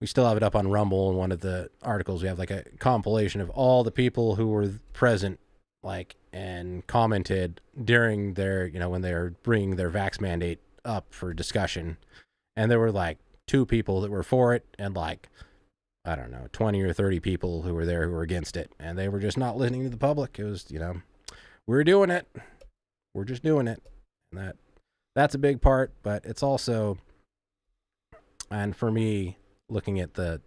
we still have it up on Rumble, in one of the articles we have like a compilation of all the people who were present, like, and commented during their when they were bringing their vax mandate up for discussion, and there were like 2 people that were for it, and like I don't know, 20 or 30 people who were there who were against it, and they were just not listening to the public. It was we're doing it, we're just doing it, and that's a big part. But it's also, and for me, looking at the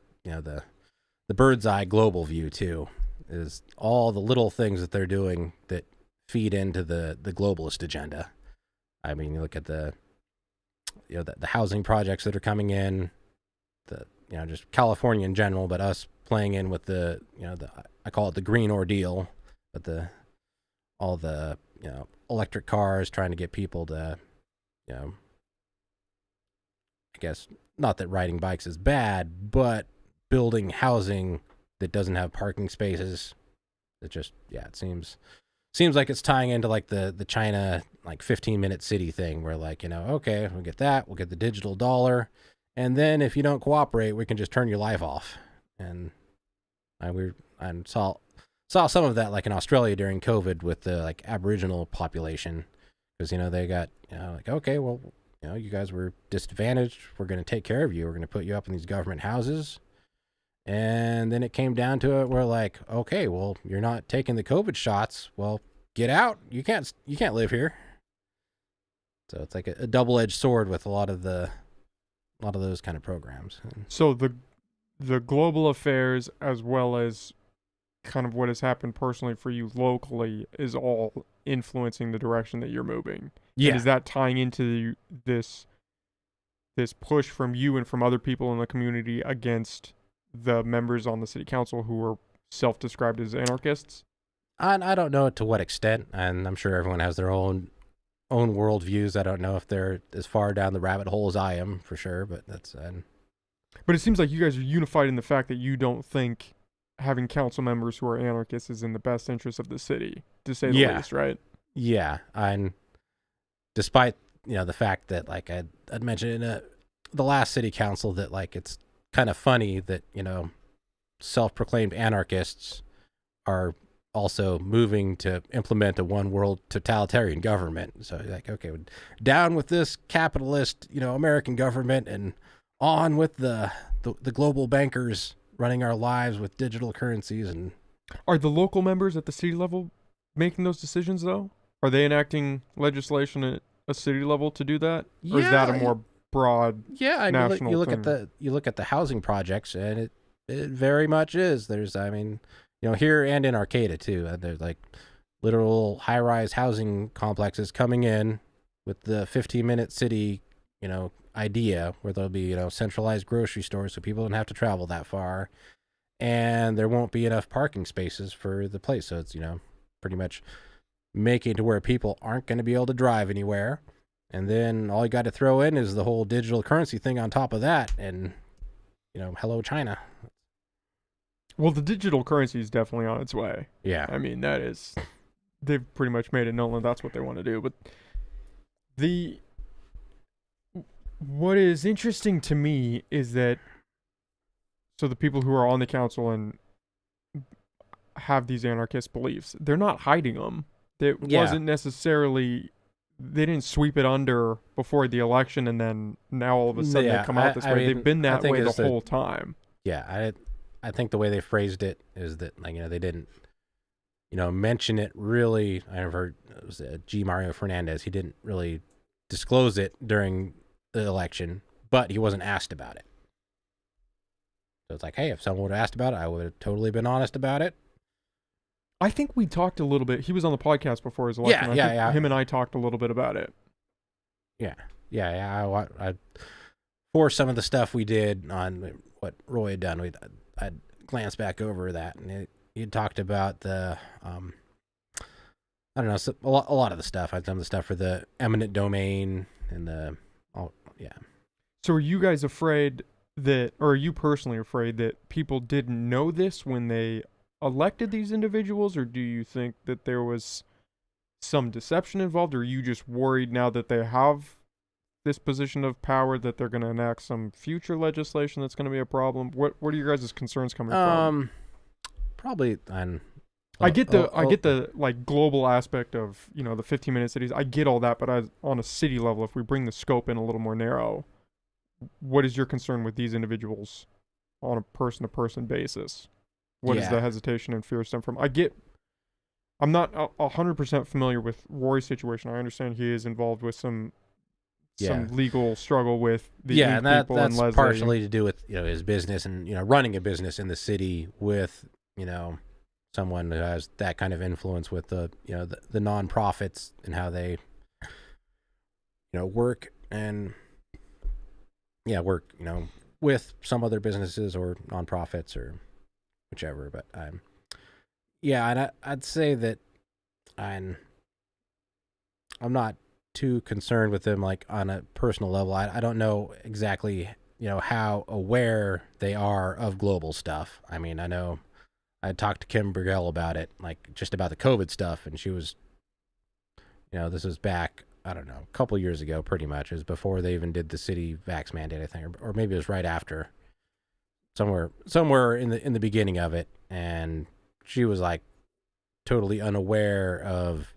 bird's eye global view too, is all the little things that they're doing that feed into the globalist agenda. I mean, you look at the housing projects that are coming in, just California in general, but us playing in with the I call it the green ordeal, but all the electric cars, trying to get people to I guess, not that riding bikes is bad, but building housing that doesn't have parking spaces. It just, it seems like it's tying into like the China like 15-minute city thing, where like, okay, we'll get that, we'll get the digital dollar, and then if you don't cooperate, we can just turn your life off. And I saw some of that like in Australia during COVID with the like Aboriginal population, because they got like, okay, well, you guys were disadvantaged, we're going to take care of you, we're going to put you up in these government houses. And then it came down to it where like, okay, well, you're not taking the COVID shots, well, get out, you can't live here. So it's like a double-edged sword with a lot of those kind of programs. So the global affairs, as well as kind of what has happened personally for you locally, is all influencing the direction that you're moving. Yeah. And is that tying into this push from you and from other people in the community against the members on the city council who are self-described as anarchists? I don't know to what extent, and I'm sure everyone has their own worldviews. I don't know if they're as far down the rabbit hole as I am, for sure, but that's... But it seems like you guys are unified in the fact that you don't think having council members who are anarchists is in the best interest of the city, to say the least, right? Yeah, and despite the fact that like I'd mentioned in the last city council that like it's kind of funny that self-proclaimed anarchists are also moving to implement a one world totalitarian government. So like, okay, down with this capitalist American government, and on with the global bankers running our lives with digital currencies. And are the local members at the city level making those decisions though? Are they enacting legislation at a city level to do that? Or is that a more broad national you look thing? you look at the housing projects, and it very much is. There's, I mean, here and in Arcata too, there's like literal high-rise housing complexes coming in with the 15-minute city, idea, where there'll be, centralized grocery stores so people don't have to travel that far, and there won't be enough parking spaces for the place. So it's, pretty much making it to where people aren't going to be able to drive anywhere. And then all you got to throw in is the whole digital currency thing on top of that, and hello China. Well, the digital currency is definitely on its way. Yeah. I mean, they've pretty much made it known that that's what they want to do. But the what is interesting to me is that so the people who are on the council and have these anarchist beliefs, they're not hiding them. It Yeah. wasn't necessarily they didn't sweep it under before the election and then now all of a sudden they come out this way. mean, They've been I that think way the it's whole time. Yeah, I think the way they phrased it is that, like, they didn't, mention it really. I've heard it was G. Mario Fernandez. He didn't really disclose it during the election, but he wasn't asked about it. So it's like, hey, if someone would have asked about it, I would have totally been honest about it. I think we talked a little bit. He was on the podcast before his election. Yeah. Him and I talked a little bit about it. Yeah. I for some of the stuff we did on what Roy had done, I'd glanced back over that, and he talked about the, I don't know, a lot of the stuff. I'd done the stuff for the eminent domain and yeah. So are you guys afraid that, or are you personally afraid that people didn't know this when they elected these individuals, or do you think that there was some deception involved, or are you just worried now that they have this position of power that they're going to enact some future legislation that's going to be a problem? What are your guys' concerns coming from? Probably I get the like global aspect of, the 15-minute cities. I get all that, but on a city level, if we bring the scope in a little more narrow, what is your concern with these individuals on a person-to-person basis? What is the hesitation and fear stem from? I'm not 100% familiar with Rory's situation. I understand he is involved with some legal struggle with the and people that's and Leslie. partially to do with his business and running a business in the city with someone who has that kind of influence with the the nonprofits and how they work and work with some other businesses or nonprofits or whichever. But and I'd say that I'm not too concerned with them, like, on a personal level. I don't know exactly how aware they are of global stuff. I mean, I know I talked to Kim Burgell about it, like, just about the COVID stuff, and she was, this was back, I don't know, a couple years ago, pretty much. It was before they even did the city vax mandate, I think, or maybe it was right after, somewhere in the beginning of it, and she was like totally unaware of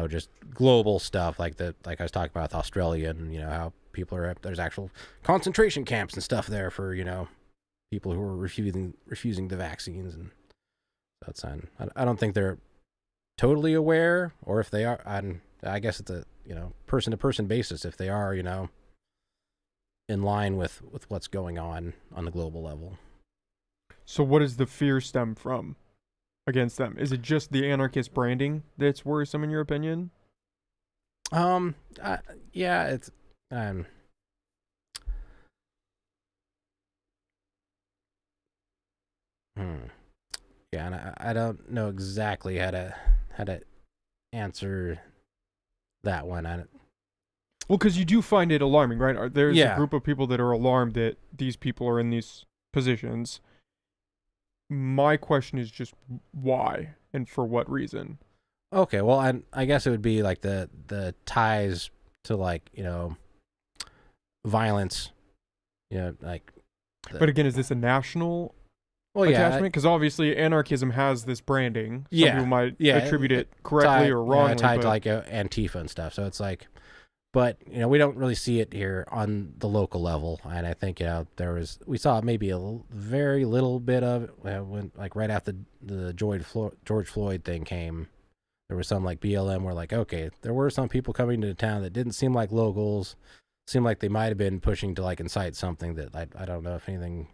just global stuff, like I was talking about with Australia, and how people are there's actual concentration camps and stuff there for people who are refusing the vaccines, and that's I don't think they're totally aware, or if they are, I guess it's a person to person basis if they are in line with what's going on the global level. So what does the fear stem from against them? Is it just the anarchist branding that's worrisome in your opinion? Yeah, it's yeah, and I don't know exactly how to answer that one. Well, because you do find it alarming, right? There's a group of people that are alarmed that these people are in these positions. My question is just why and for what reason? Okay, well, I guess it would be like the ties to, like, violence, like. But again, is this a national attachment? Because obviously anarchism has this branding. Some people might attribute it correctly or wrongly. Tied to like Antifa and stuff. So it's like, but we don't really see it here on the local level. And I think we saw maybe a very little bit of it when, like, right after the George Floyd thing came. There was some, like, BLM where, like, okay, there were some people coming to town that didn't seem like locals, seemed like they might have been pushing to, like, incite something that I don't know if anything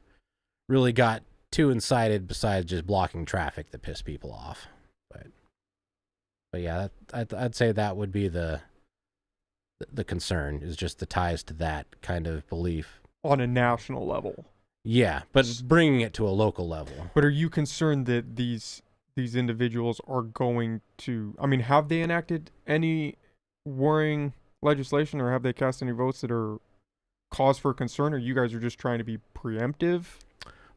really got too incited besides just blocking traffic that pissed people off. But yeah, I'd say that would be the concern, is just the ties to that kind of belief on a national level. Yeah, but bringing it to a local level. But are you concerned that these individuals are going to, I mean, have they enacted any worrying legislation, or have they cast any votes that are cause for concern, or you guys are just trying to be preemptive?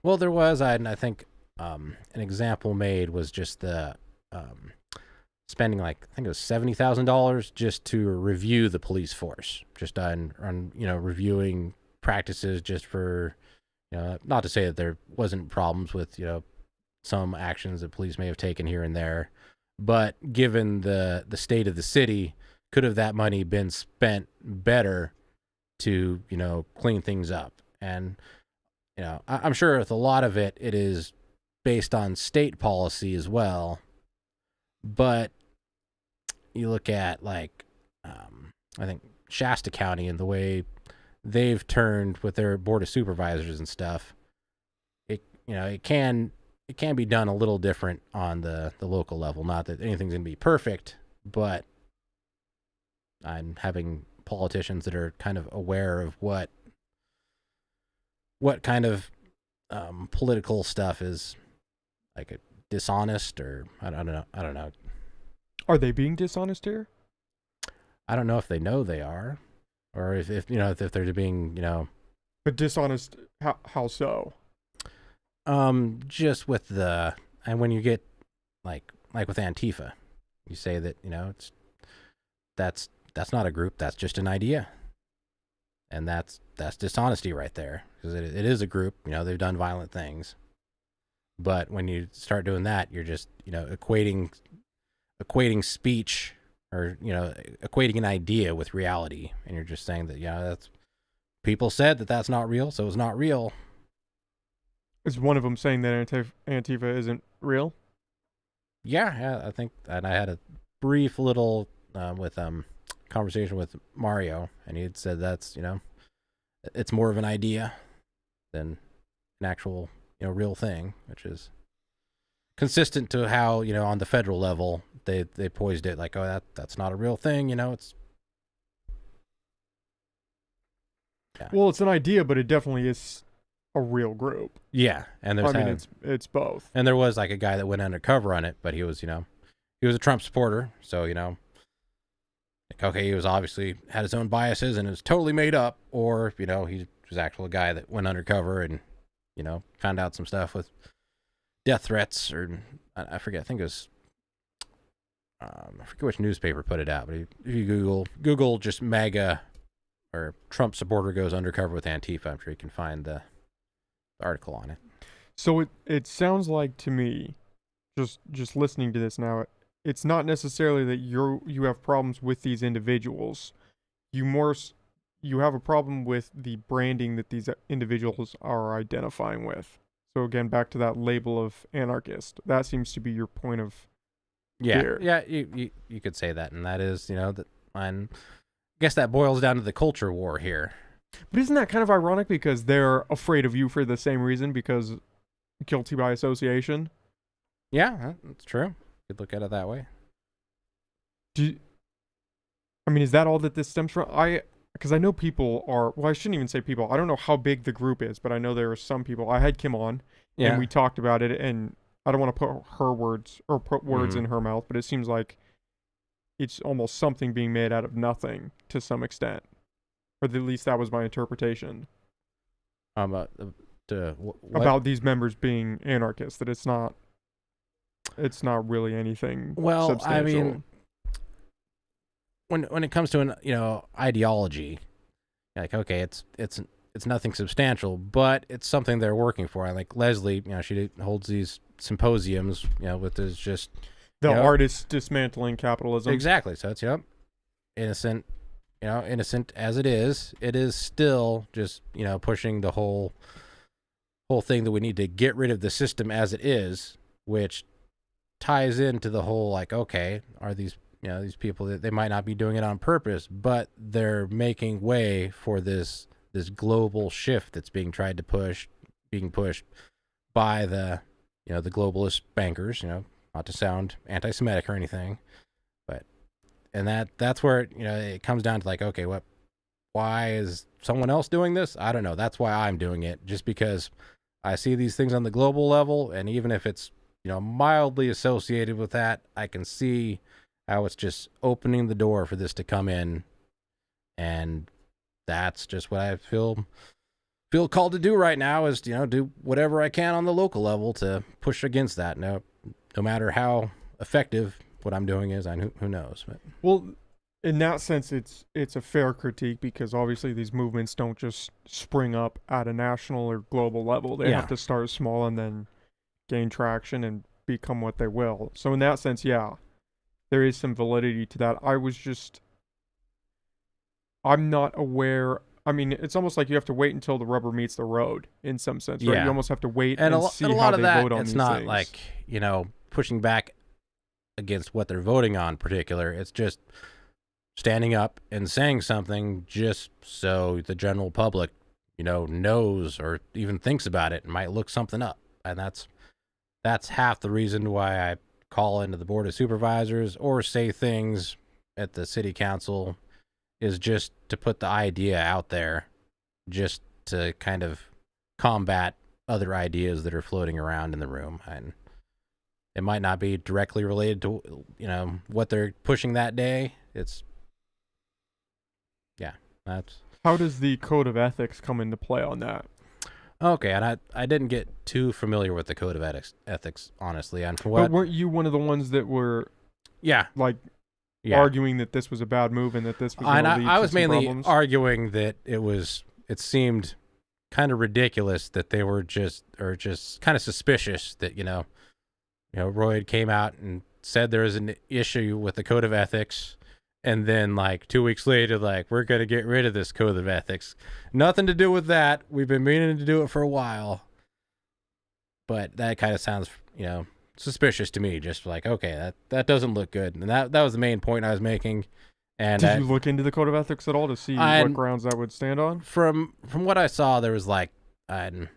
Well, there was, I think, an example made was just the spending like I think it was $70,000 just to review the police force, just on reviewing practices, just for not to say that there wasn't problems with some actions that police may have taken here and there, but given the state of the city, could have that money been spent better to clean things up? And I'm sure with a lot of it, it is based on state policy as well. But you look at like I think Shasta County and the way they've turned with their board of supervisors and stuff. It can be done a little different on the local level. Not that anything's gonna be perfect, but I'm having politicians that are kind of aware of what kind of political stuff is like a dishonest, or I don't know. Are they being dishonest here? I don't know if they know they are, or if they're being But dishonest, how so? Just with and when you get like with Antifa, you say that that's not a group, that's just an idea, and that's dishonesty right there, because it is a group. They've done violent things, but when you start doing that, you're just equating speech, or equating an idea with reality, and you're just saying that that's people said that's not real, so it's not real. Is one of them saying that Antifa isn't real? Yeah, I think, and I had a brief little conversation with Mario, and he had said that's it's more of an idea than an actual real thing, which is consistent to how on the federal level they poised it like, oh, that's not a real thing, it's Well, it's an idea, but it definitely is a real group. Yeah, and there's it's both. And there was like a guy that went undercover on it, but he was he was a Trump supporter, so like, okay, he was obviously had his own biases and it was totally made up, or he was actually a guy that went undercover and found out some stuff with death threats, or I forget. I think it was I forget which newspaper put it out, but if you Google just MAGA or Trump supporter goes undercover with Antifa, I'm sure you can find the article on it. So it sounds like to me, just listening to this now, it's not necessarily that you have problems with these individuals. You have a problem with the branding that these individuals are identifying with. So again, back to that label of anarchist. That seems to be your point of fear. Yeah, you could say that, and that is that. And I guess that boils down to the culture war here. But isn't that kind of ironic, because they're afraid of you for the same reason, because guilty by association? Yeah, that's true. You could look at it that way. Is that all that this stems from? Because I know people are, well, I shouldn't even say people. I don't know how big the group is, but I know there are some people. I had Kim on, and we talked about it, and I don't want to put words in her mouth, but it seems like it's almost something being made out of nothing to some extent. Or at least that was my interpretation. About these members being anarchists, that it's not really anything substantial. I mean, when it comes to an ideology, like, okay, it's nothing substantial, but it's something they're working for. Like Leslie, she holds these symposiums, with this just the artists dismantling capitalism. Exactly. So it's innocent. Innocent as it is still just, pushing the whole thing that we need to get rid of the system as it is, which ties into the whole, like, okay, are these people that they might not be doing it on purpose, but they're making way for this global shift that's being pushed by the globalist bankers, not to sound anti-Semitic or anything. And that's where it comes down to, like, okay, why is someone else doing this? I don't know. That's why I'm doing it, just because I see these things on the global level, and even if it's mildly associated with that, I can see how it's just opening the door for this to come in, and that's just what I feel feel called to do right now is, do whatever I can on the local level to push against that. No matter how effective what I'm doing is, who knows. But well, in that sense, it's a fair critique because obviously these movements don't just spring up at a national or global level. They have to start small and then gain traction and become what they will. So in that sense, yeah, there is some validity to that. I'm not aware. I mean, it's almost like you have to wait until the rubber meets the road in some sense, right? You almost have to wait and see how they vote on these things. It's not like, pushing back against what they're voting on particular. It's just standing up and saying something just so the general public, knows or even thinks about it and might look something up. And that's half the reason why I call into the Board of Supervisors or say things at the city council, is just to put the idea out there, just to kind of combat other ideas that are floating around in the room. And it might not be directly related to, what they're pushing that day. That's... How does the code of ethics come into play on that? Okay, and I didn't get too familiar with the code of ethics, honestly. And but weren't you one of the ones that were, arguing that this was a bad move and that this was going to lead to some problems? I was mainly arguing that it seemed kind of ridiculous that they were just kind of suspicious that, Roy had came out and said there was an issue with the code of ethics. And then, 2 weeks later, we're going to get rid of this code of ethics. Nothing to do with that. We've been meaning to do it for a while. But that kind of sounds, suspicious to me. Just okay, that doesn't look good. And that was the main point I was making. And did you look into the code of ethics at all to see what grounds that would stand on? From what I saw, there was the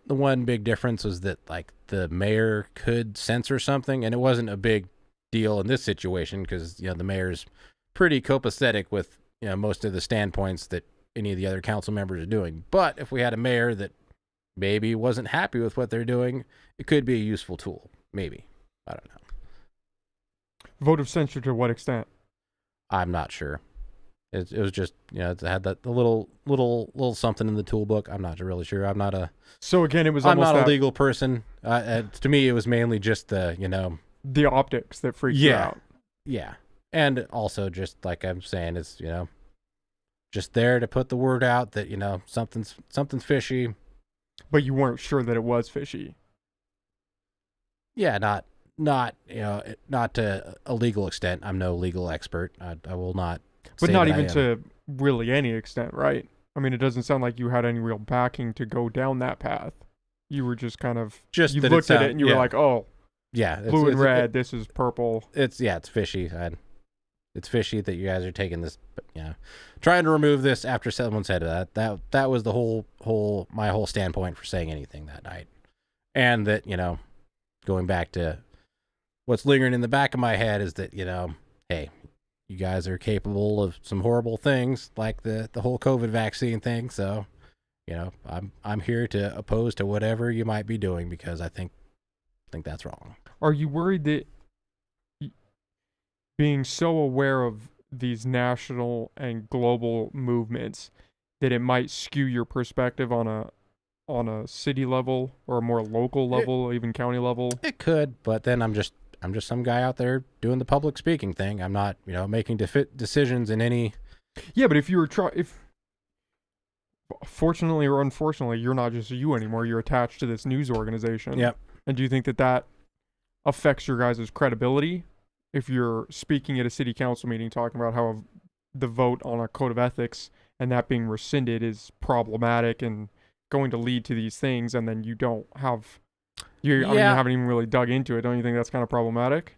one big difference was that the mayor could censor something, and it wasn't a big deal in this situation because the mayor's pretty copacetic with most of the standpoints that any of the other council members are doing. But if we had a mayor that maybe wasn't happy with what they're doing, it could be a useful tool. Maybe. I don't know. Vote of censure to what extent? I'm not sure. It was just it had the little something in the toolbook. I'm not really sure. I'm not a a legal person. To me, it was mainly just the optics that freaked you out. Yeah. And also just like I'm saying, it's, just there to put the word out that, something's fishy. But you weren't sure that it was fishy. Yeah, not to a legal extent. I'm no legal expert. I will not. But not even to really any extent, right? I mean, it doesn't sound like you had any real backing to go down that path. You were just kind of, you looked at it and you were like, oh, yeah, blue and red. This is purple. It's fishy. It's fishy that you guys are taking this, trying to remove this after someone said that. That was the my whole standpoint for saying anything that night, and that going back to what's lingering in the back of my head is that hey, you guys are capable of some horrible things like the whole COVID vaccine thing. So, I'm here to oppose to whatever you might be doing because I think that's wrong. Are you worried that being so aware of these national and global movements that it might skew your perspective on a city level or a more local level, even county level? It could, but then I'm just some guy out there doing the public speaking thing. I'm not, making decisions in any. Yeah, but if you were fortunately or unfortunately, you're not just you anymore. You're attached to this news organization. Yep. And do you think that affects your guys' credibility if you're speaking at a city council meeting talking about how the vote on a code of ethics and that being rescinded is problematic and going to lead to these things, and then you don't have, I mean, you haven't even really dug into it. Don't you think that's kind of problematic?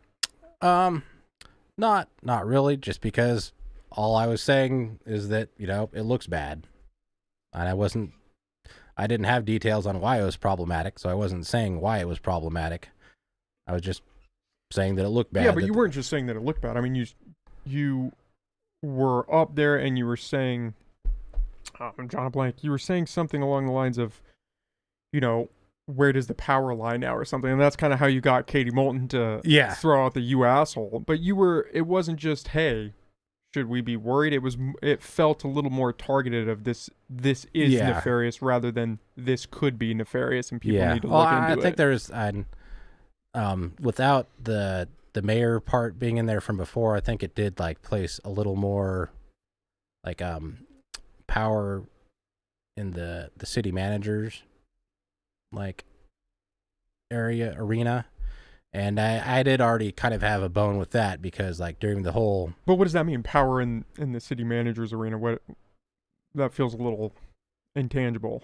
Not really, just because all I was saying is that, it looks bad. And I didn't have details on why it was problematic, so I wasn't saying why it was problematic. I was just saying that it looked bad. Yeah, but you weren't just saying that it looked bad. I mean, you were up there and you were saying, I'm drawing a blank. You were saying something along the lines of, where does the power lie now or something? And that's kind of how you got Katie Moulton to throw out the "you asshole." But it wasn't just, hey, should we be worried? It felt a little more targeted of this is nefarious rather than this could be nefarious and people need to look into it. I think there's without the mayor part being in there from before, I think it did like place a little more like power in the city managers like arena. And I did already kind of have a bone with that because like during the whole... But what does that mean, power in the city manager's arena? What that feels a little intangible.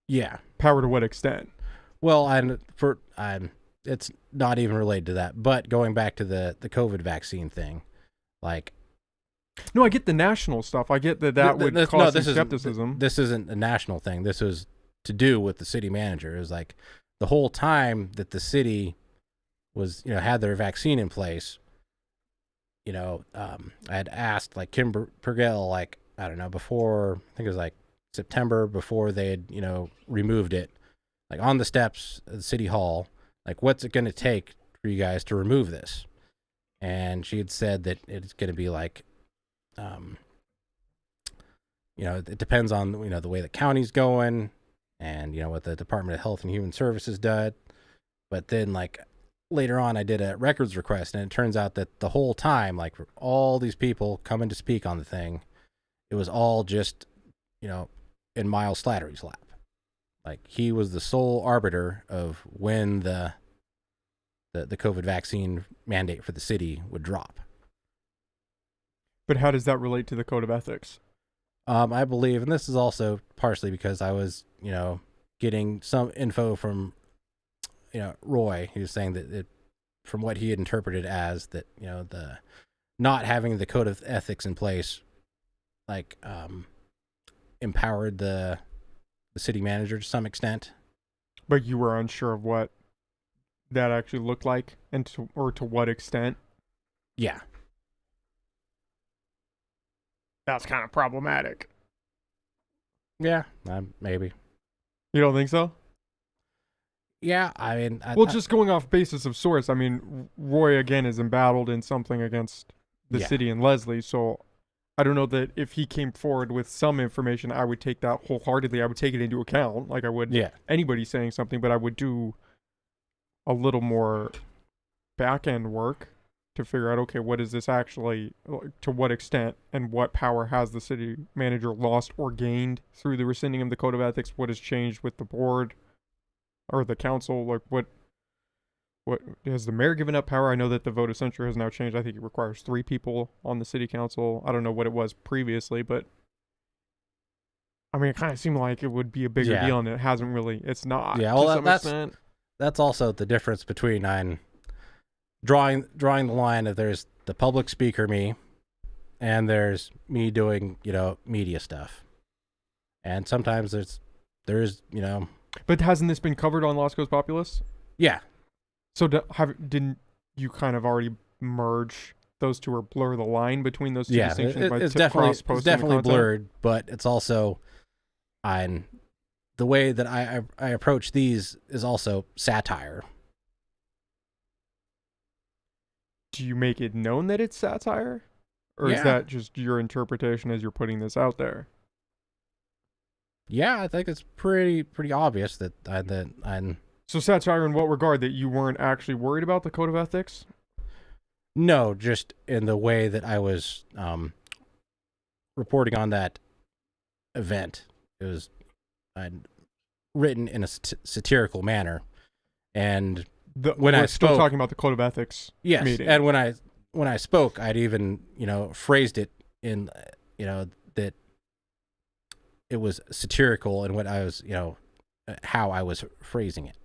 Yeah. Power to what extent? Well, it's not even related to that. But going back to the COVID vaccine thing, like... No, I get the national stuff. I get that would cause some skepticism. This isn't a national thing. This was to do with the city manager. It was like... The whole time that the city was, had their vaccine in place, I had asked like Kim Pergel, like, I don't know, before, I think it was like September, before they had, removed it, like on the steps of the city hall, like, what's it going to take for you guys to remove this? And she had said that it's going to be like, it depends on, the way the county's going. And, what the Department of Health and Human Services did. But then, like, later on, I did a records request, and it turns out that the whole time, like, for all these people coming to speak on the thing, it was all just, in Miles Slattery's lap. Like, he was the sole arbiter of when the COVID vaccine mandate for the city would drop. But how does that relate to the Code of Ethics? I believe, and this is also partially because I was, getting some info from, Roy. He was saying that from what he had interpreted as that, the not having the Code of Ethics in place, like, empowered the city manager to some extent. But you were unsure of what that actually looked like and to what extent? Yeah. That's kind of problematic. Yeah, maybe. You don't think so? Yeah, I mean... just going off basis of source, I mean, Roy, again, is embattled in something against the city and Leslie, so I don't know that if he came forward with some information, I would take that wholeheartedly. I would take it into account, like I would anybody saying something, but I would do a little more back-end work to figure out, okay, what is this actually, to what extent, and what power has the city manager lost or gained through the rescinding of the Code of Ethics? What has changed with the board or the council? Like, what has the mayor given up power? I know that the vote of censure has now changed. I think it requires 3 people on the city council. I don't know what it was previously, but I mean, it kind of seemed like it would be a bigger deal, and it hasn't really. It's not. Yeah, well, that's also the difference between drawing the line of there's the public speaker me, and there's me doing media stuff, and sometimes there's. But hasn't this been covered on Las Cos Populous? Yeah. So didn't you kind of already merge those two or blur the line between those two distinctions? It's definitely blurred, but it's also the way that I approach these is also satire. Do you make it known that it's satire? Or is that just your interpretation as you're putting this out there? Yeah, I think it's pretty obvious that I'm... So satire in what regard? That you weren't actually worried about the Code of Ethics? No, just in the way that I was reporting on that event. It was written in a satirical manner. And... when I spoke, still talking about the Code of Ethics meeting. And when I spoke, I'd even phrased it in that it was satirical in what I was how I was phrasing it.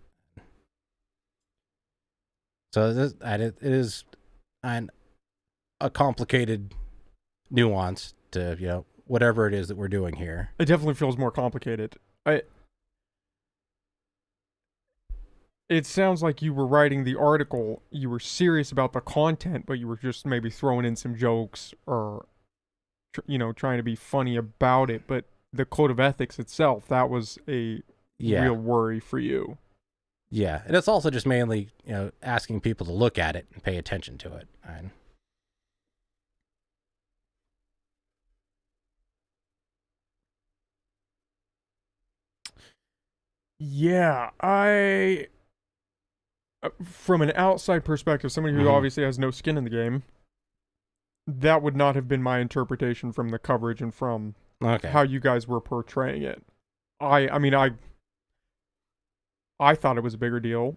So it is a complicated nuance to whatever it is that we're doing here. It definitely feels more complicated. It sounds like you were writing the article, you were serious about the content, but you were just maybe throwing in some jokes or, trying to be funny about it. But the Code of Ethics itself, that was a real worry for you. Yeah, and it's also just mainly, asking people to look at it and pay attention to it. Yeah, from an outside perspective, somebody who Hmm. obviously has no skin in the game, that would not have been my interpretation from the coverage and from Okay. how you guys were portraying it. I mean, I thought it was a bigger deal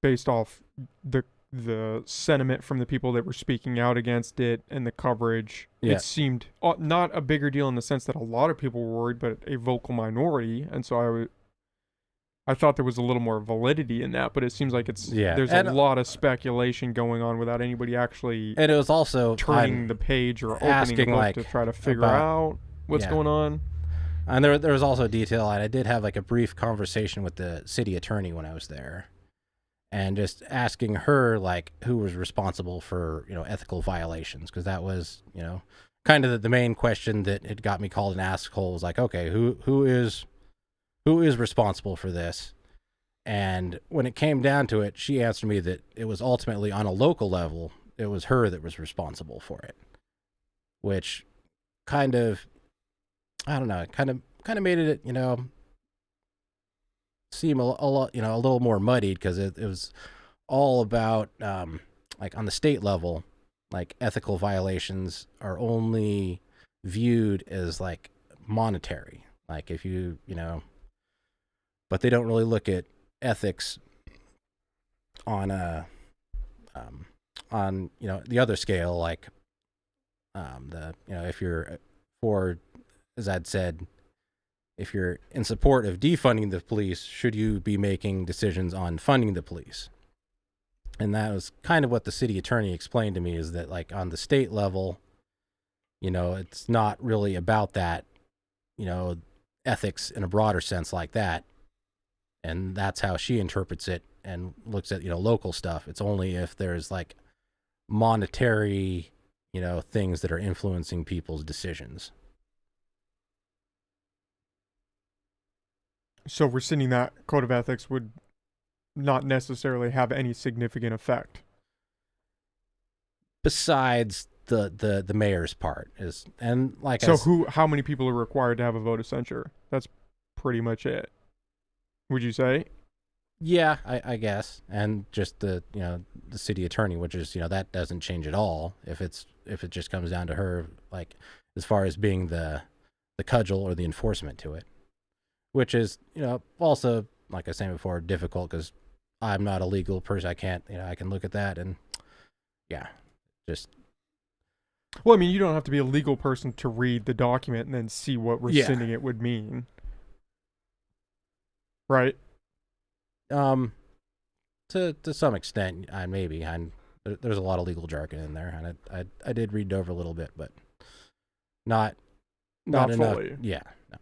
based off the the sentiment from the people that were speaking out against it and the coverage. It Yeah. seemed not a bigger deal in the sense that a lot of people were worried, but a vocal minority, and so I thought there was a little more validity in that, but it seems like Yeah. there's a lot of speculation going on without anybody actually And it was also turning the page or opening the asking book like to try to figure about out what's yeah. going on. And there was also detail. I did have like a brief conversation with the city attorney when I was there, and just asking her like who was responsible for ethical violations, because that was kind of the main question that had got me called an asshole. Was like, okay, who is responsible for this? And when it came down to it, she answered me that it was ultimately on a local level. It was her that was responsible for it, which kind of, I don't know, kind of made it, seem a lot, a little more muddied, because it was all about, like on the state level, like ethical violations are only viewed as like monetary. Like if but they don't really look at ethics on on the other scale, like the if you're for, as I'd said, if you're in support of defunding the police, should you be making decisions on funding the police? And that was kind of what the city attorney explained to me, is that like on the state level, it's not really about that, ethics in a broader sense like that. And that's how she interprets it and looks at, local stuff. It's only if there's like monetary, things that are influencing people's decisions. So rescinding that code of ethics would not necessarily have any significant effect. Besides the mayor's part is, and like So how many people are required to have a vote of censure? That's pretty much it. Would you say? yeah, I guess, and just the the city attorney, which is that doesn't change at all if it just comes down to her, like as far as being the cudgel or the enforcement to it, which is also, like I was saying before, difficult because I'm not a legal person. I can't, I can look at that and yeah, just Well, I mean, you don't have to be a legal person to read the document and then see what yeah. rescinding it would mean, right? Um, to some extent, there's a lot of legal jargon in there, and I did read over a little bit, but not Not enough. fully. Yeah, no.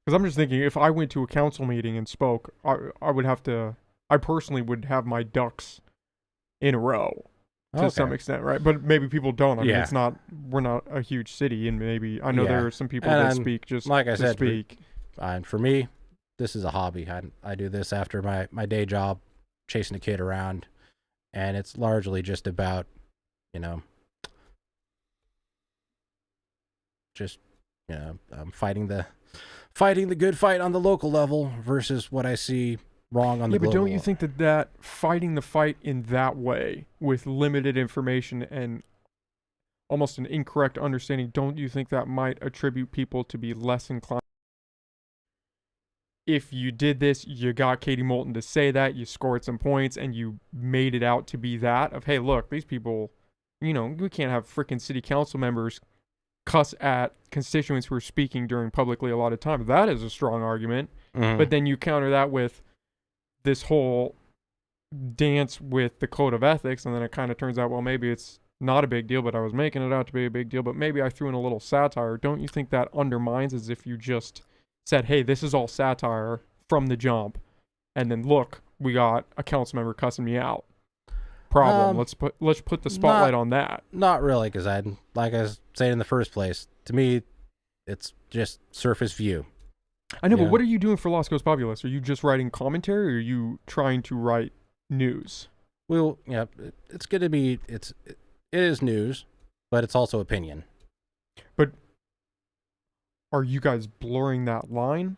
Because I'm just thinking, if I went to a council meeting and spoke, I would have to. I personally would have my ducks in a row to some Okay. extent, right? But maybe people don't. I mean, Yeah. it's not. We're not a huge city, and maybe I know Yeah. there are some people And that speak just like I to said, speak. and for me, this is a hobby. I do this after my day job, chasing a kid around, and it's largely just about, just fighting the good fight on the local level versus what I see wrong on the Yeah, but global don't you level. think that fighting the fight in that way with limited information and almost an incorrect understanding, don't you think that might attribute people to be less inclined? If you did this, you got Katie Moulton to say that, you scored some points, and you made it out to be that of, hey, look, these people, we can't have freaking city council members cuss at constituents who are speaking during publicly allotted time. That is a strong argument. Mhm. But then you counter that with this whole dance with the code of ethics, and then it kind of turns out, well, maybe it's not a big deal, but I was making it out to be a big deal, but maybe I threw in a little satire. Don't you think that undermines as if you just said, hey, this is all satire from the jump, and then look, we got a council member cussing me out. Problem. Um, Let's put the spotlight on that. Not really, because like I was saying in the first place, to me, it's just surface view. I know, but Yeah. what are you doing for Los Cos Populous? Are you just writing commentary, or are you trying to write news? Well, it's going to be it is news, but it's also opinion. But are you guys blurring that line?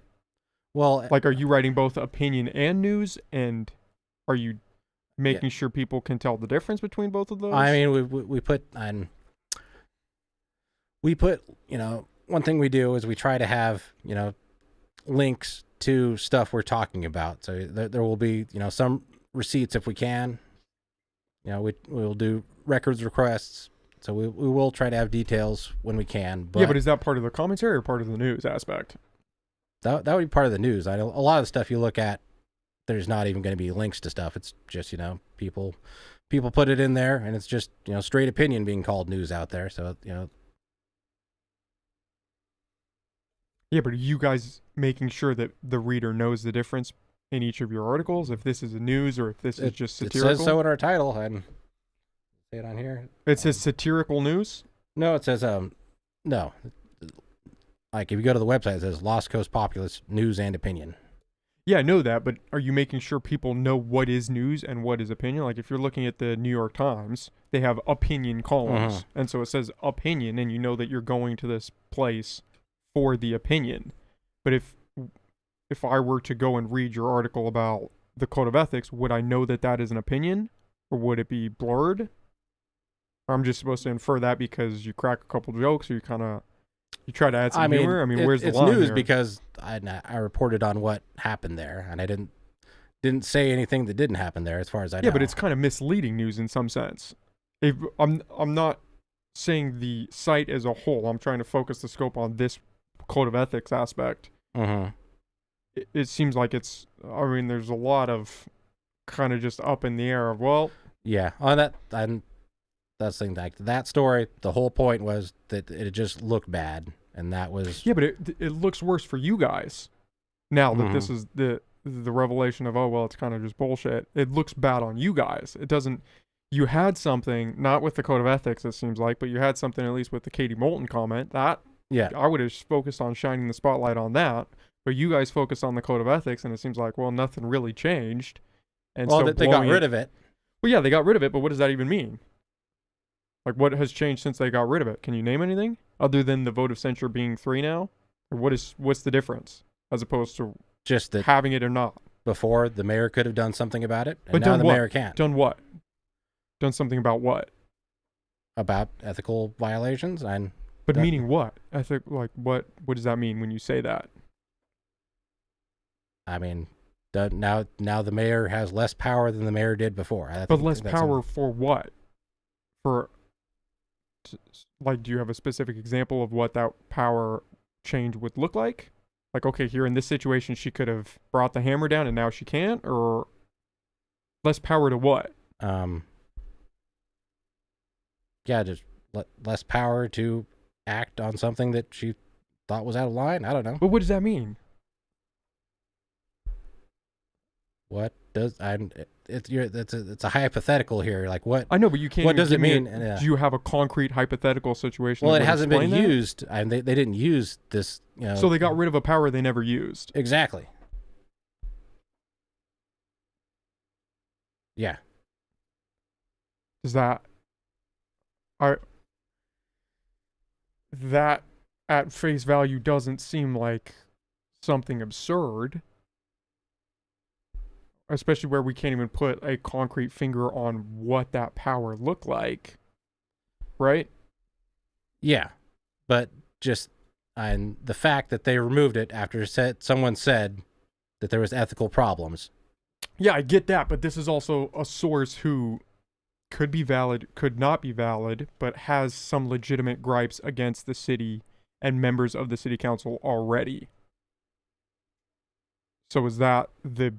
Well, Like, are you writing both opinion and news, and are you making yeah. sure people can tell the difference between both of those? I mean, we put, one thing we do is we try to have, links to stuff we're talking about. So there will be, some receipts if we can. We'll do records requests. So we will try to have details when we can. But yeah, but is that part of the commentary or part of the news aspect? that would be part of the news. I know a lot of the stuff you look at, there's not even going to be links to stuff. It's just, people put it in there, and it's just, straight opinion being called news out there. So, Yeah, but are you guys making sure that the reader knows the difference in each of your articles, if this is a news or if this is just satirical? It says so in our title. I say it on here. It says satirical news? No, it says, no. Like, if you go to the website, it says Lost Coast Populace News and Opinion. Yeah, I know that, but are you making sure people know what is news and what is opinion? Like, if you're looking at the New York Times, they have opinion columns, and so it says opinion, and you know that you're going to this place for the opinion. But if I were to go and read your article about the code of ethics, would I know that that is an opinion, or would it be blurred? Or I'm just supposed to infer that because you crack a couple jokes, or you try to add some humor? I mean, where's the line? It's news here? because I reported on what happened there, and I didn't say anything that didn't happen there, as far as I know. Yeah, but it's kind of misleading news in some sense. If I'm not saying the site as a whole. I'm trying to focus the scope on this code of ethics aspect. Mm-hmm. It seems like it's. I mean, there's a lot of kind of just up in the air of, well. Yeah, on that. That's the thing. Like that story, the whole point was that it just looked bad, and that was. Yeah, but it looks worse for you guys now that this is the revelation of, oh well, it's kind of just bullshit. It looks bad on you guys. It doesn't. You had something, not with the code of ethics, it seems like, but you had something at least with the Katie Moulton comment. That yeah, I would have focused on shining the spotlight on that, but you guys focused on the code of ethics, and it seems like, well, nothing really changed. And well, so they got rid of it. Well, yeah, they got rid of it, but what does that even mean? Like, what has changed since they got rid of it? Can you name anything other than the vote of censure being 3 now? Or what's the difference as opposed to just that having it or not? Before, the mayor could have done something about it, and but now the what? mayor can't. Done what? Done something about what? About ethical violations, and but meaning what? Like what does that mean when you say that? I mean, now the mayor has less power than the mayor did before. But less power for what? For like, do you have a specific example of what that power change would look like? Like, okay, here in this situation, she could have brought the hammer down and now she can't, or less power to what? Yeah, just less power to act on something that she thought was out of line. I don't know. But what does that mean? What does it's a hypothetical here. Like what? I know, but you can't. What does it mean? Do you have a concrete hypothetical situation? Well, it hasn't been used, and they didn't use this. So they got rid of a power they never used. Exactly. Yeah. Is that? That at face value doesn't seem like something absurd. Especially where we can't even put a concrete finger on what that power looked like. Right? Yeah. But just and the fact that they removed it after someone said that there was ethical problems. Yeah, I get that, but this is also a source who could be valid, could not be valid, but has some legitimate gripes against the city and members of the city council already. So is that the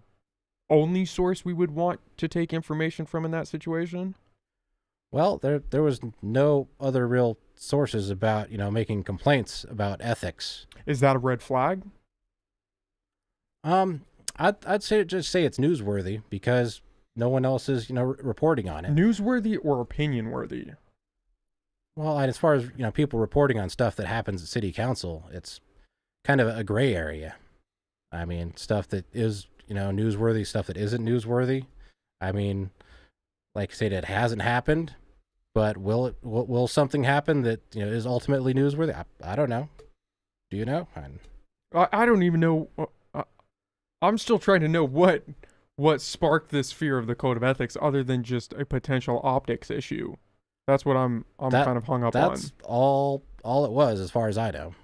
only source we would want to take information from in that situation? Well, there was no other real sources about, making complaints about ethics. Is that a red flag? I'd say it's newsworthy because no one else is, reporting on it. Newsworthy or opinion worthy? Well, and as far as, people reporting on stuff that happens at city council, it's kind of a gray area. I mean, stuff that is, newsworthy, stuff that isn't newsworthy. I mean, like I said, it hasn't happened, but will something happen that, is ultimately newsworthy? I don't know. Do you know? I don't even know. I'm still trying to know what sparked this fear of the code of ethics other than just a potential optics issue. That's what I'm kind of hung up on. That's all it was, as far as I know.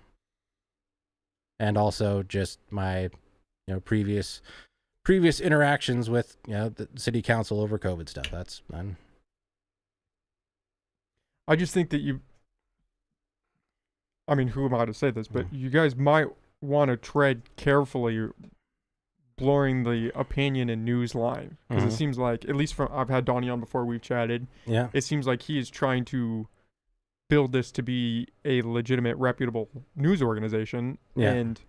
And also just my, previous interactions with, the city council over COVID stuff. That's none. I just think that I mean, who am I to say this, but you guys might want to tread carefully blurring the opinion and news line. Because it seems like, at least I've had Donnie on before, we've chatted. Yeah. It seems like he is trying to build this to be a legitimate, reputable news organization. Yeah. And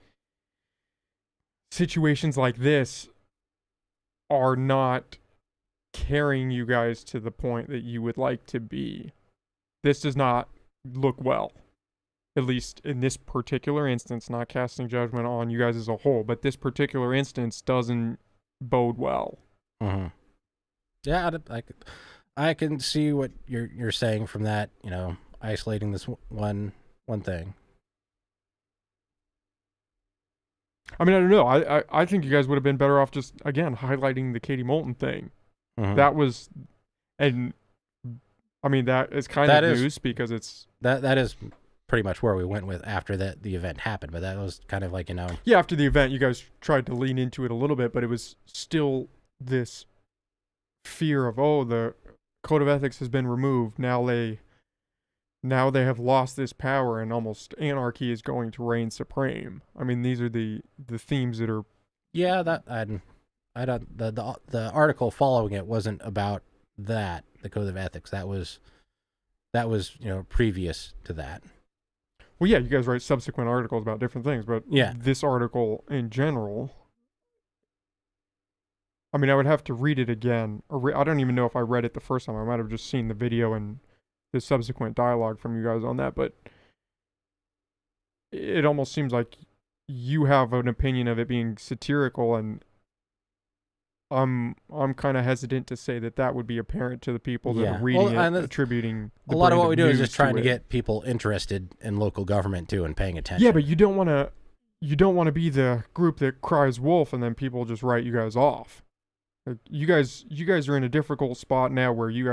situations like this are not carrying you guys to the point that you would like to be. This does not look well. At least in this particular instance, not casting judgment on you guys as a whole, but this particular instance doesn't bode well. Mm-hmm. Yeah, I can see what you're saying from that, isolating this one thing. I mean, I don't know. I think you guys would have been better off just, again, highlighting the Katie Moulton thing. Mm-hmm. That was, and I mean, that is kind of news because it's... That is pretty much where we went with after the event happened, but that was kind of like, Yeah, after the event, you guys tried to lean into it a little bit, but it was still this fear of, the code of ethics has been removed. Now they have lost this power and almost anarchy is going to reign supreme. I mean, these are the themes that are... Yeah, that I don't the article following it wasn't about that, the code of ethics. That was previous to that. Well, yeah, you guys write subsequent articles about different things, but this article in general, I mean, I would have to read it again. I don't even know if I read it the first time. I might have just seen the video and the subsequent dialogue from you guys on that, but it almost seems like you have an opinion of it being satirical, and I'm kind of hesitant to say that would be apparent to the people that are reading it, attributing the a lot of what we do is news just trying to it. get people interested in local government too and paying attention. Yeah, but you don't want to be the group that cries wolf and then people just write you guys off. Like, you guys are in a difficult spot now where you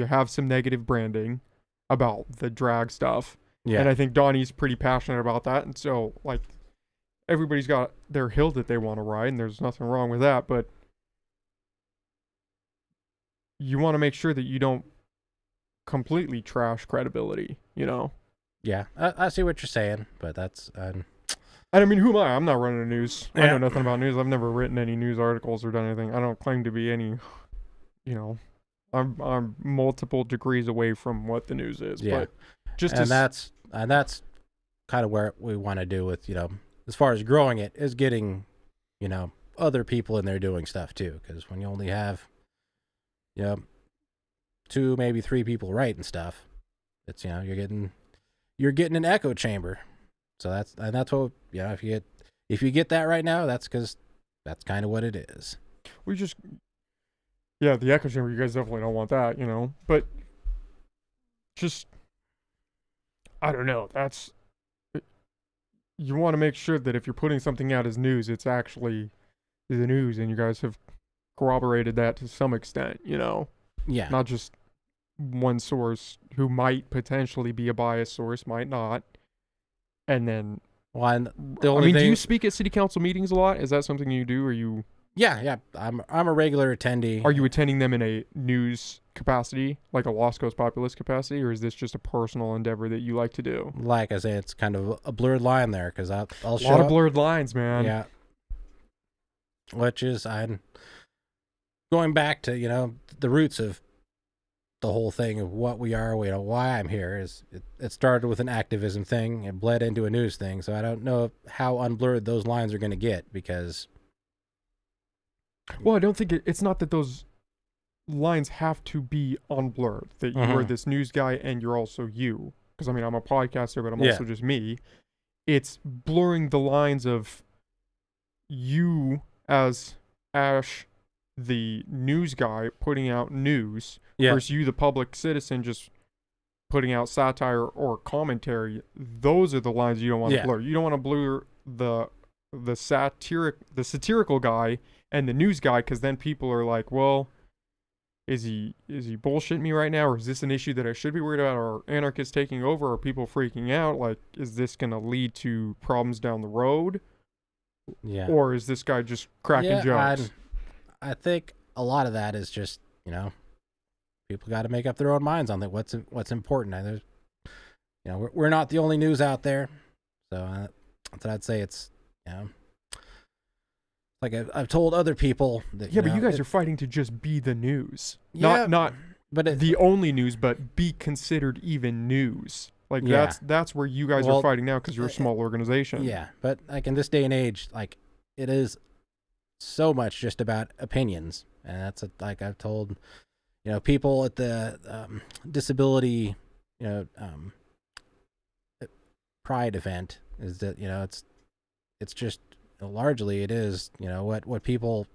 have some negative branding about the drag stuff. Yeah. And I think Donnie's pretty passionate about that, and so like everybody's got their hill that they want to ride, and there's nothing wrong with that, but you want to make sure that you don't completely trash credibility, Yeah, I see what you're saying, but that's... And I mean, who am I? I'm not running the news. Yeah. I know nothing about news. I've never written any news articles or done anything. I don't claim to be any, I'm multiple degrees away from what the news is. Yeah. But that's kind of where we want to do with, as far as growing it, is getting, other people in there doing stuff too. Because when you only have, 2, maybe 3 people writing stuff, it's, you're getting an echo chamber. So that's what, if you get that right now, that's because that's kind of what it is. The echo chamber, you guys definitely don't want that, but just, I don't know, you want to make sure that if you're putting something out as news, it's actually the news, and you guys have corroborated that to some extent, Yeah. Not just one source who might potentially be a biased source, might not. And then, do you speak at city council meetings a lot? Is that something you do? Or you? Yeah. I'm a regular attendee. Are you attending them in a news capacity, like a Lost Coast Populist capacity, or is this just a personal endeavor that you like to do? Like I say, it's kind of a blurred line there, because I'll show a lot of blurred lines, man. Yeah. Which is, I'm going back to the roots of the whole thing of what we are, why I'm here. Is it started with an activism thing and bled into a news thing. So I don't know how unblurred those lines are going to get, because. Well, I don't think it's not that those lines have to be unblurred. That you are this news guy and you're also you. Because I mean, I'm a podcaster, but I'm also just me. It's blurring the lines of you as Ash, the news guy, putting out news, versus you, the public citizen, just putting out satire or commentary. Those are the lines you don't want to blur. You don't want to blur the the satirical guy and the news guy, because then people are like, well, is he bullshitting me right now, or is this an issue that I should be worried about? Are anarchists taking over? Are people freaking out? Like, is this gonna lead to problems down the road? Yeah. Or is this guy just cracking jokes? I think a lot of that is just, people got to make up their own minds on that. What's important. And there's, we're not the only news out there. So that's what I'd say. It's, like I've told other people that. Yeah, but you guys are fighting to just be the news. Yeah, Not but the only news, but be considered even news. Like, that's where you guys are fighting now, because you're a small organization. Yeah, but like in this day and age, like it is so much just about opinions, and that's like I've told, people at the disability, pride event is that it's just largely it is what people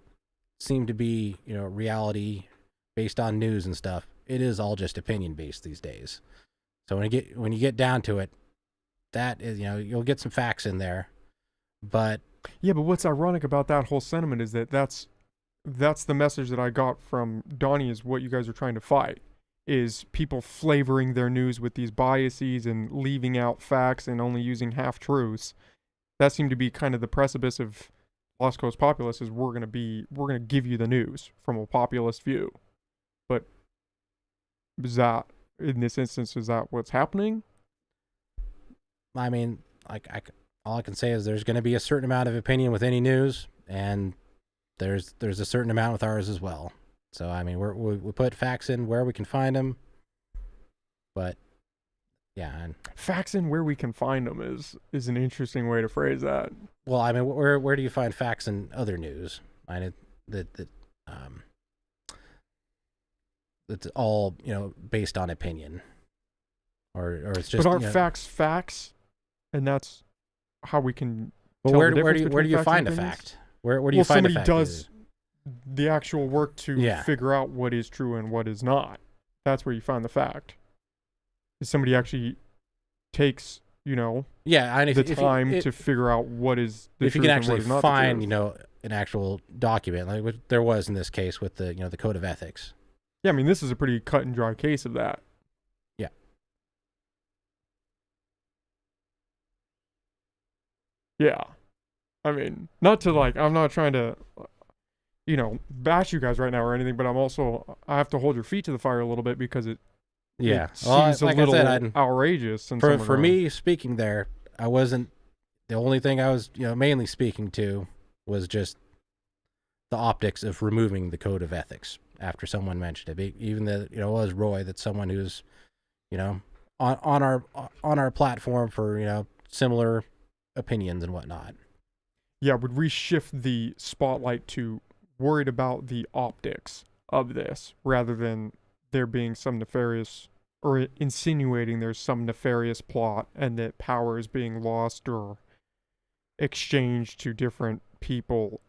seem to be reality based on news and stuff. It is all just opinion based these days. So when you get down to it, that is you'll get some facts in there, but what's ironic about that whole sentiment is that's the message that I got from Donnie, is what you guys are trying to fight, is people flavoring their news with these biases and leaving out facts and only using half truths. That seemed to be kind of the precipice of Lost Coast Populace, is we're gonna give you the news from a populist view. But is that, in this instance, is that what's happening? I mean, all I can say is there's going to be a certain amount of opinion with any news, and there's a certain amount with ours as well. So I mean, we put facts in where we can find them, but yeah, and facts in where we can find them is an interesting way to phrase that. Well, I mean, where do you find facts in other news? I mean, it's all based on opinion, or it's just. But aren't facts, and that's how we can. But where do you find a fact? Where do you find a fact? Somebody does the actual work to figure out what is true and what is not. That's where you find the fact. Is somebody actually takes the time to figure out what is the truth and what is not the truth. If you can actually find an actual document, like what there was in this case with the the code of ethics. Yeah, I mean, this is a pretty cut and dry case of that. Yeah. Yeah. I mean, not to I'm not trying to, bash you guys right now or anything, but I have to hold your feet to the fire a little bit, because it seems a little outrageous. For me speaking there, I wasn't, the only thing I was, mainly speaking to was just the optics of removing the code of ethics after someone mentioned it. Even that, it was Roy, that's someone who's, on our platform for, similar opinions and whatnot. Yeah, would we shift the spotlight to worried about the optics of this rather than there being some nefarious, or insinuating there's some nefarious plot and that power is being lost or exchanged to different people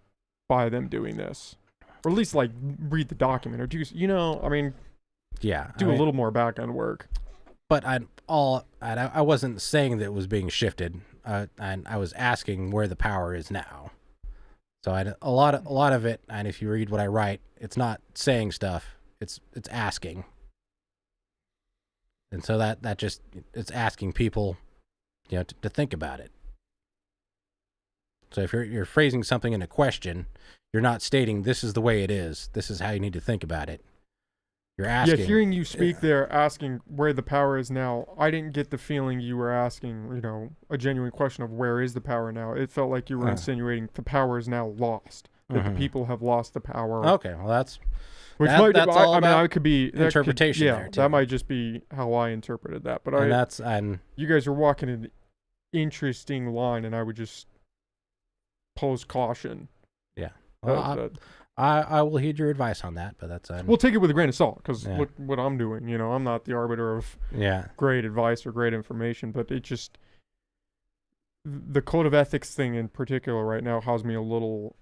by them doing this? Or at least read the document, or do I mean, do a little more back end work. But I wasn't saying that it was being shifted, and I was asking where the power is now. So a lot of it, and if you read what I write, it's not saying stuff, it's asking. And so that just, it's asking people, to think about it. So if you're phrasing something in a question, you're not stating this is the way it is, this is how you need to think about it. You're asking. Yeah, hearing you speak there, asking where the power is now, I didn't get the feeling you were asking, a genuine question of where is the power now. It felt like you were insinuating the power is now lost, that the people have lost the power. Okay, well that's all I could be interpretation. There too. That might just be how I interpreted that. But you guys are walking an interesting line, and I would just pose caution. Yeah. Well, I will heed your advice on that, but that's we'll take it with a grain of salt, because look what I'm doing. I'm not the arbiter of great advice or great information, but it just, the code of ethics thing in particular right now has me a little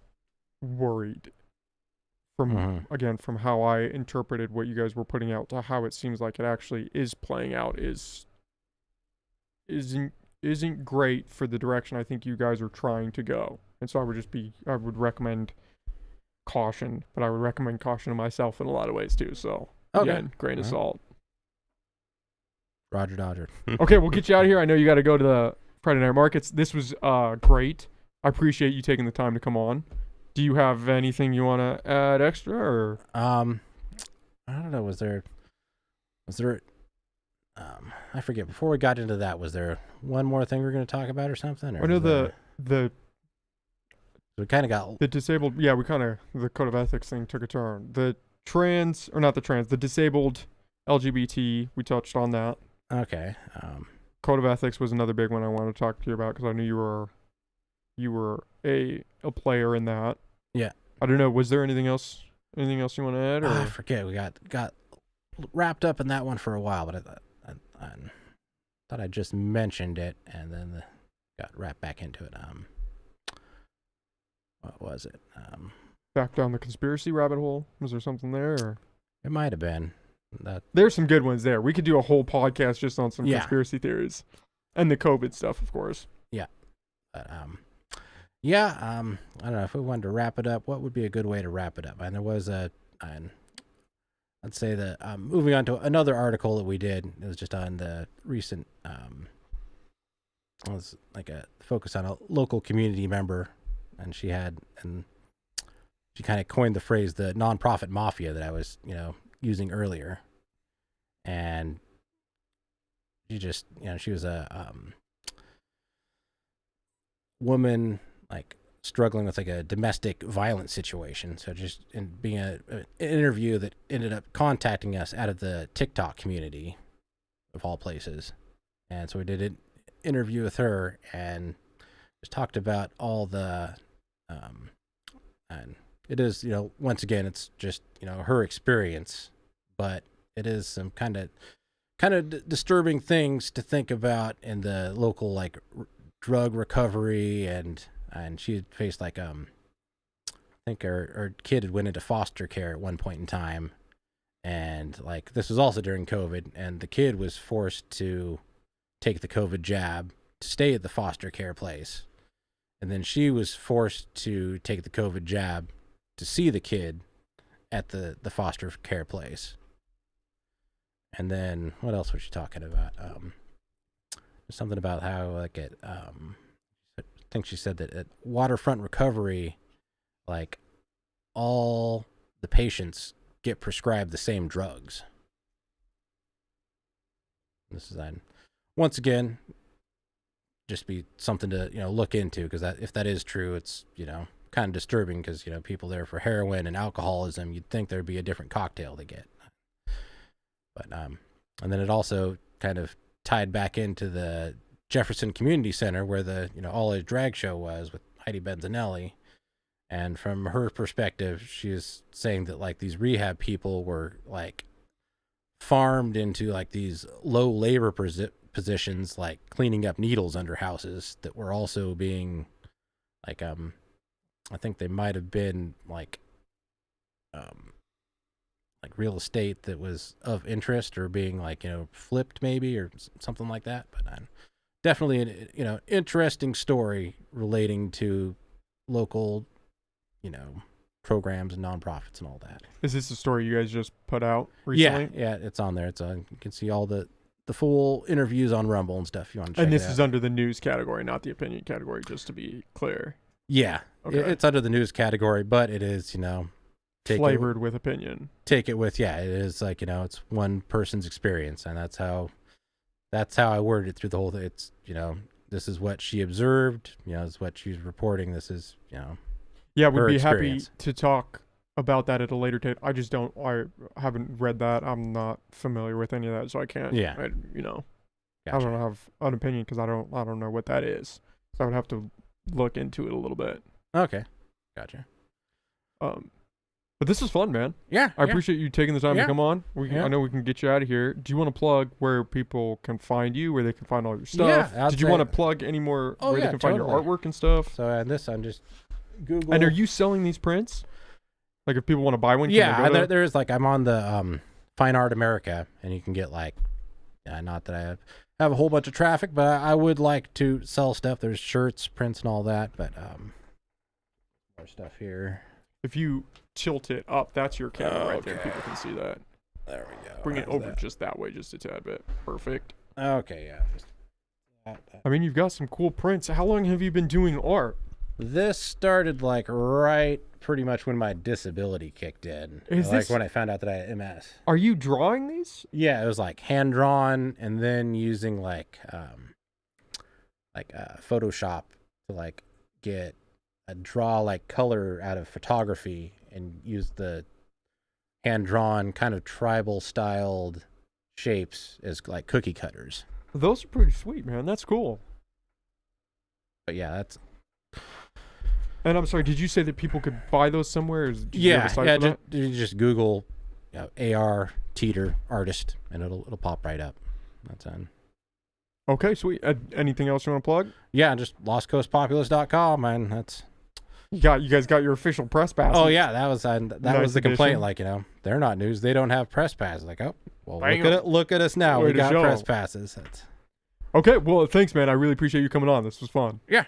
worried from from how I interpreted what you guys were putting out to how it seems like it actually is playing out isn't great for the direction I think you guys are trying to go. And so I would recommend caution, but I would recommend caution to myself in a lot of ways too. So again, grain of salt. Roger Dodger. Okay, we'll get you out of here. I know you got to go to the Friday night markets. This was great. I appreciate you taking the time to come on. Do you have anything you want to add extra, or? I don't know. Was there? I forget. Before we got into that, was there one more thing we were going to talk about or something? Or I know the we kind of got the disabled. Yeah, the code of ethics thing took a turn. The disabled LGBT. We touched on that. Okay. Code of ethics was another big one I wanted to talk to you about because I knew you were a player in that. Yeah. I don't know. Was there anything else you want to add? Or? I forget. We got wrapped up in that one for a while, but I thought I just mentioned it and then got wrapped back into it. What was it? Back down the conspiracy rabbit hole. Was there something there? Or? It might have been. There's some good ones there. We could do a whole podcast just on some conspiracy theories, and the COVID stuff, of course. Yeah, but I don't know if we wanted to wrap it up. What would be a good way to wrap it up? And there was I'd say that moving on to another article that we did. It was just on the recent. It was like a focus on a local community member, and she kind of coined the phrase the nonprofit mafia that I was using earlier. And she just she was a woman like struggling with like a domestic violence situation. So just in being an interview that ended up contacting us out of the TikTok community of all places. And so we did an interview with her and just talked about all the and it is once again it's just her experience, but it is some kind of disturbing things to think about in the local like drug recovery, and she had faced like I think her kid had went into foster care at one point in time, and like this was also during COVID, and the kid was forced to take the COVID jab to stay at the foster care place, and then she was forced to take the COVID jab to see the kid at the foster care place. And then what else was she talking about? Something about how like I think she said that at Waterfront Recovery, like all the patients get prescribed the same drugs. This is once again just be something to look into, because if that is true, it's kind of disturbing, because people there for heroin and alcoholism, you'd think there'd be a different cocktail to get. But and then it also kind of tied back into the Jefferson Community Center where the All Age Drag Show was with Heidi Benzanelli, and from her perspective, she is saying that like these rehab people were like farmed into like these low labor positions, like cleaning up needles under houses, that were also being like I think they might have been like real estate that was of interest, or being like flipped maybe, or something like that. But definitely an interesting story relating to local programs and nonprofits and all that. Is this a story you guys just put out recently? Yeah, it's on there. It's you can see all the full interviews on Rumble and stuff if you want to check it out. And this is under the news category, not the opinion category, just to be clear. Yeah, okay. It's under the news category, but it is flavored with opinion. Take it with, it is like it's one person's experience, and that's how I worded it through the whole thing. It's this is what she observed, this is what she's reporting, this is yeah, we'd be happy to talk about that at a later date. I haven't read that. I'm not familiar with any of that, so I can't Gotcha. I don't have an opinion because I don't know what that is, so I would have to look into it a little bit. Okay, gotcha. But this is fun, man. Yeah, I appreciate you taking the time to come on. I know we can get you out of here. Do you want to plug where people can find you, where they can find all your stuff? Yeah, did you want to plug any more where they can find your artwork and stuff? So on this, I'm just Google. And are you selling these prints? Like if people want to buy one? There's like I'm on the Fine Art America, and you can get like, not that I have a whole bunch of traffic, but I would like to sell stuff. There's shirts, prints, and all that. But More stuff here. If you tilt it up, that's your camera right there. Okay. People can see that. There we go. Bring it How's over that? just that way, just a tad bit. Perfect. Okay, yeah. I mean, you've got some cool prints. How long have you been doing art? This started like right pretty much when my disability kicked in. Is like this- when I found out that I had MS. Are you drawing these? Yeah, it was like hand drawn and then using like Photoshop to like get a draw like color out of photography and use the hand drawn kind of tribal styled shapes as like cookie cutters. Those are pretty sweet, man. That's cool. But yeah, that's And I'm sorry, did you say that people could buy those somewhere? Or did you have a site for that? you just Google AR Teeter artist and it'll pop right up. That's on. Okay, sweet. Anything else you want to plug? Yeah, just lostcoastpopulist.com, man. That's You guys got your official press pass. Oh yeah, that was the complaint. addition. Like, they're not news. They don't have press passes. Like, oh, well, Bam. look at us now. Way We to got show. press passes. That's, Okay, well, thanks, man. I really appreciate you coming on. This was fun. yeah.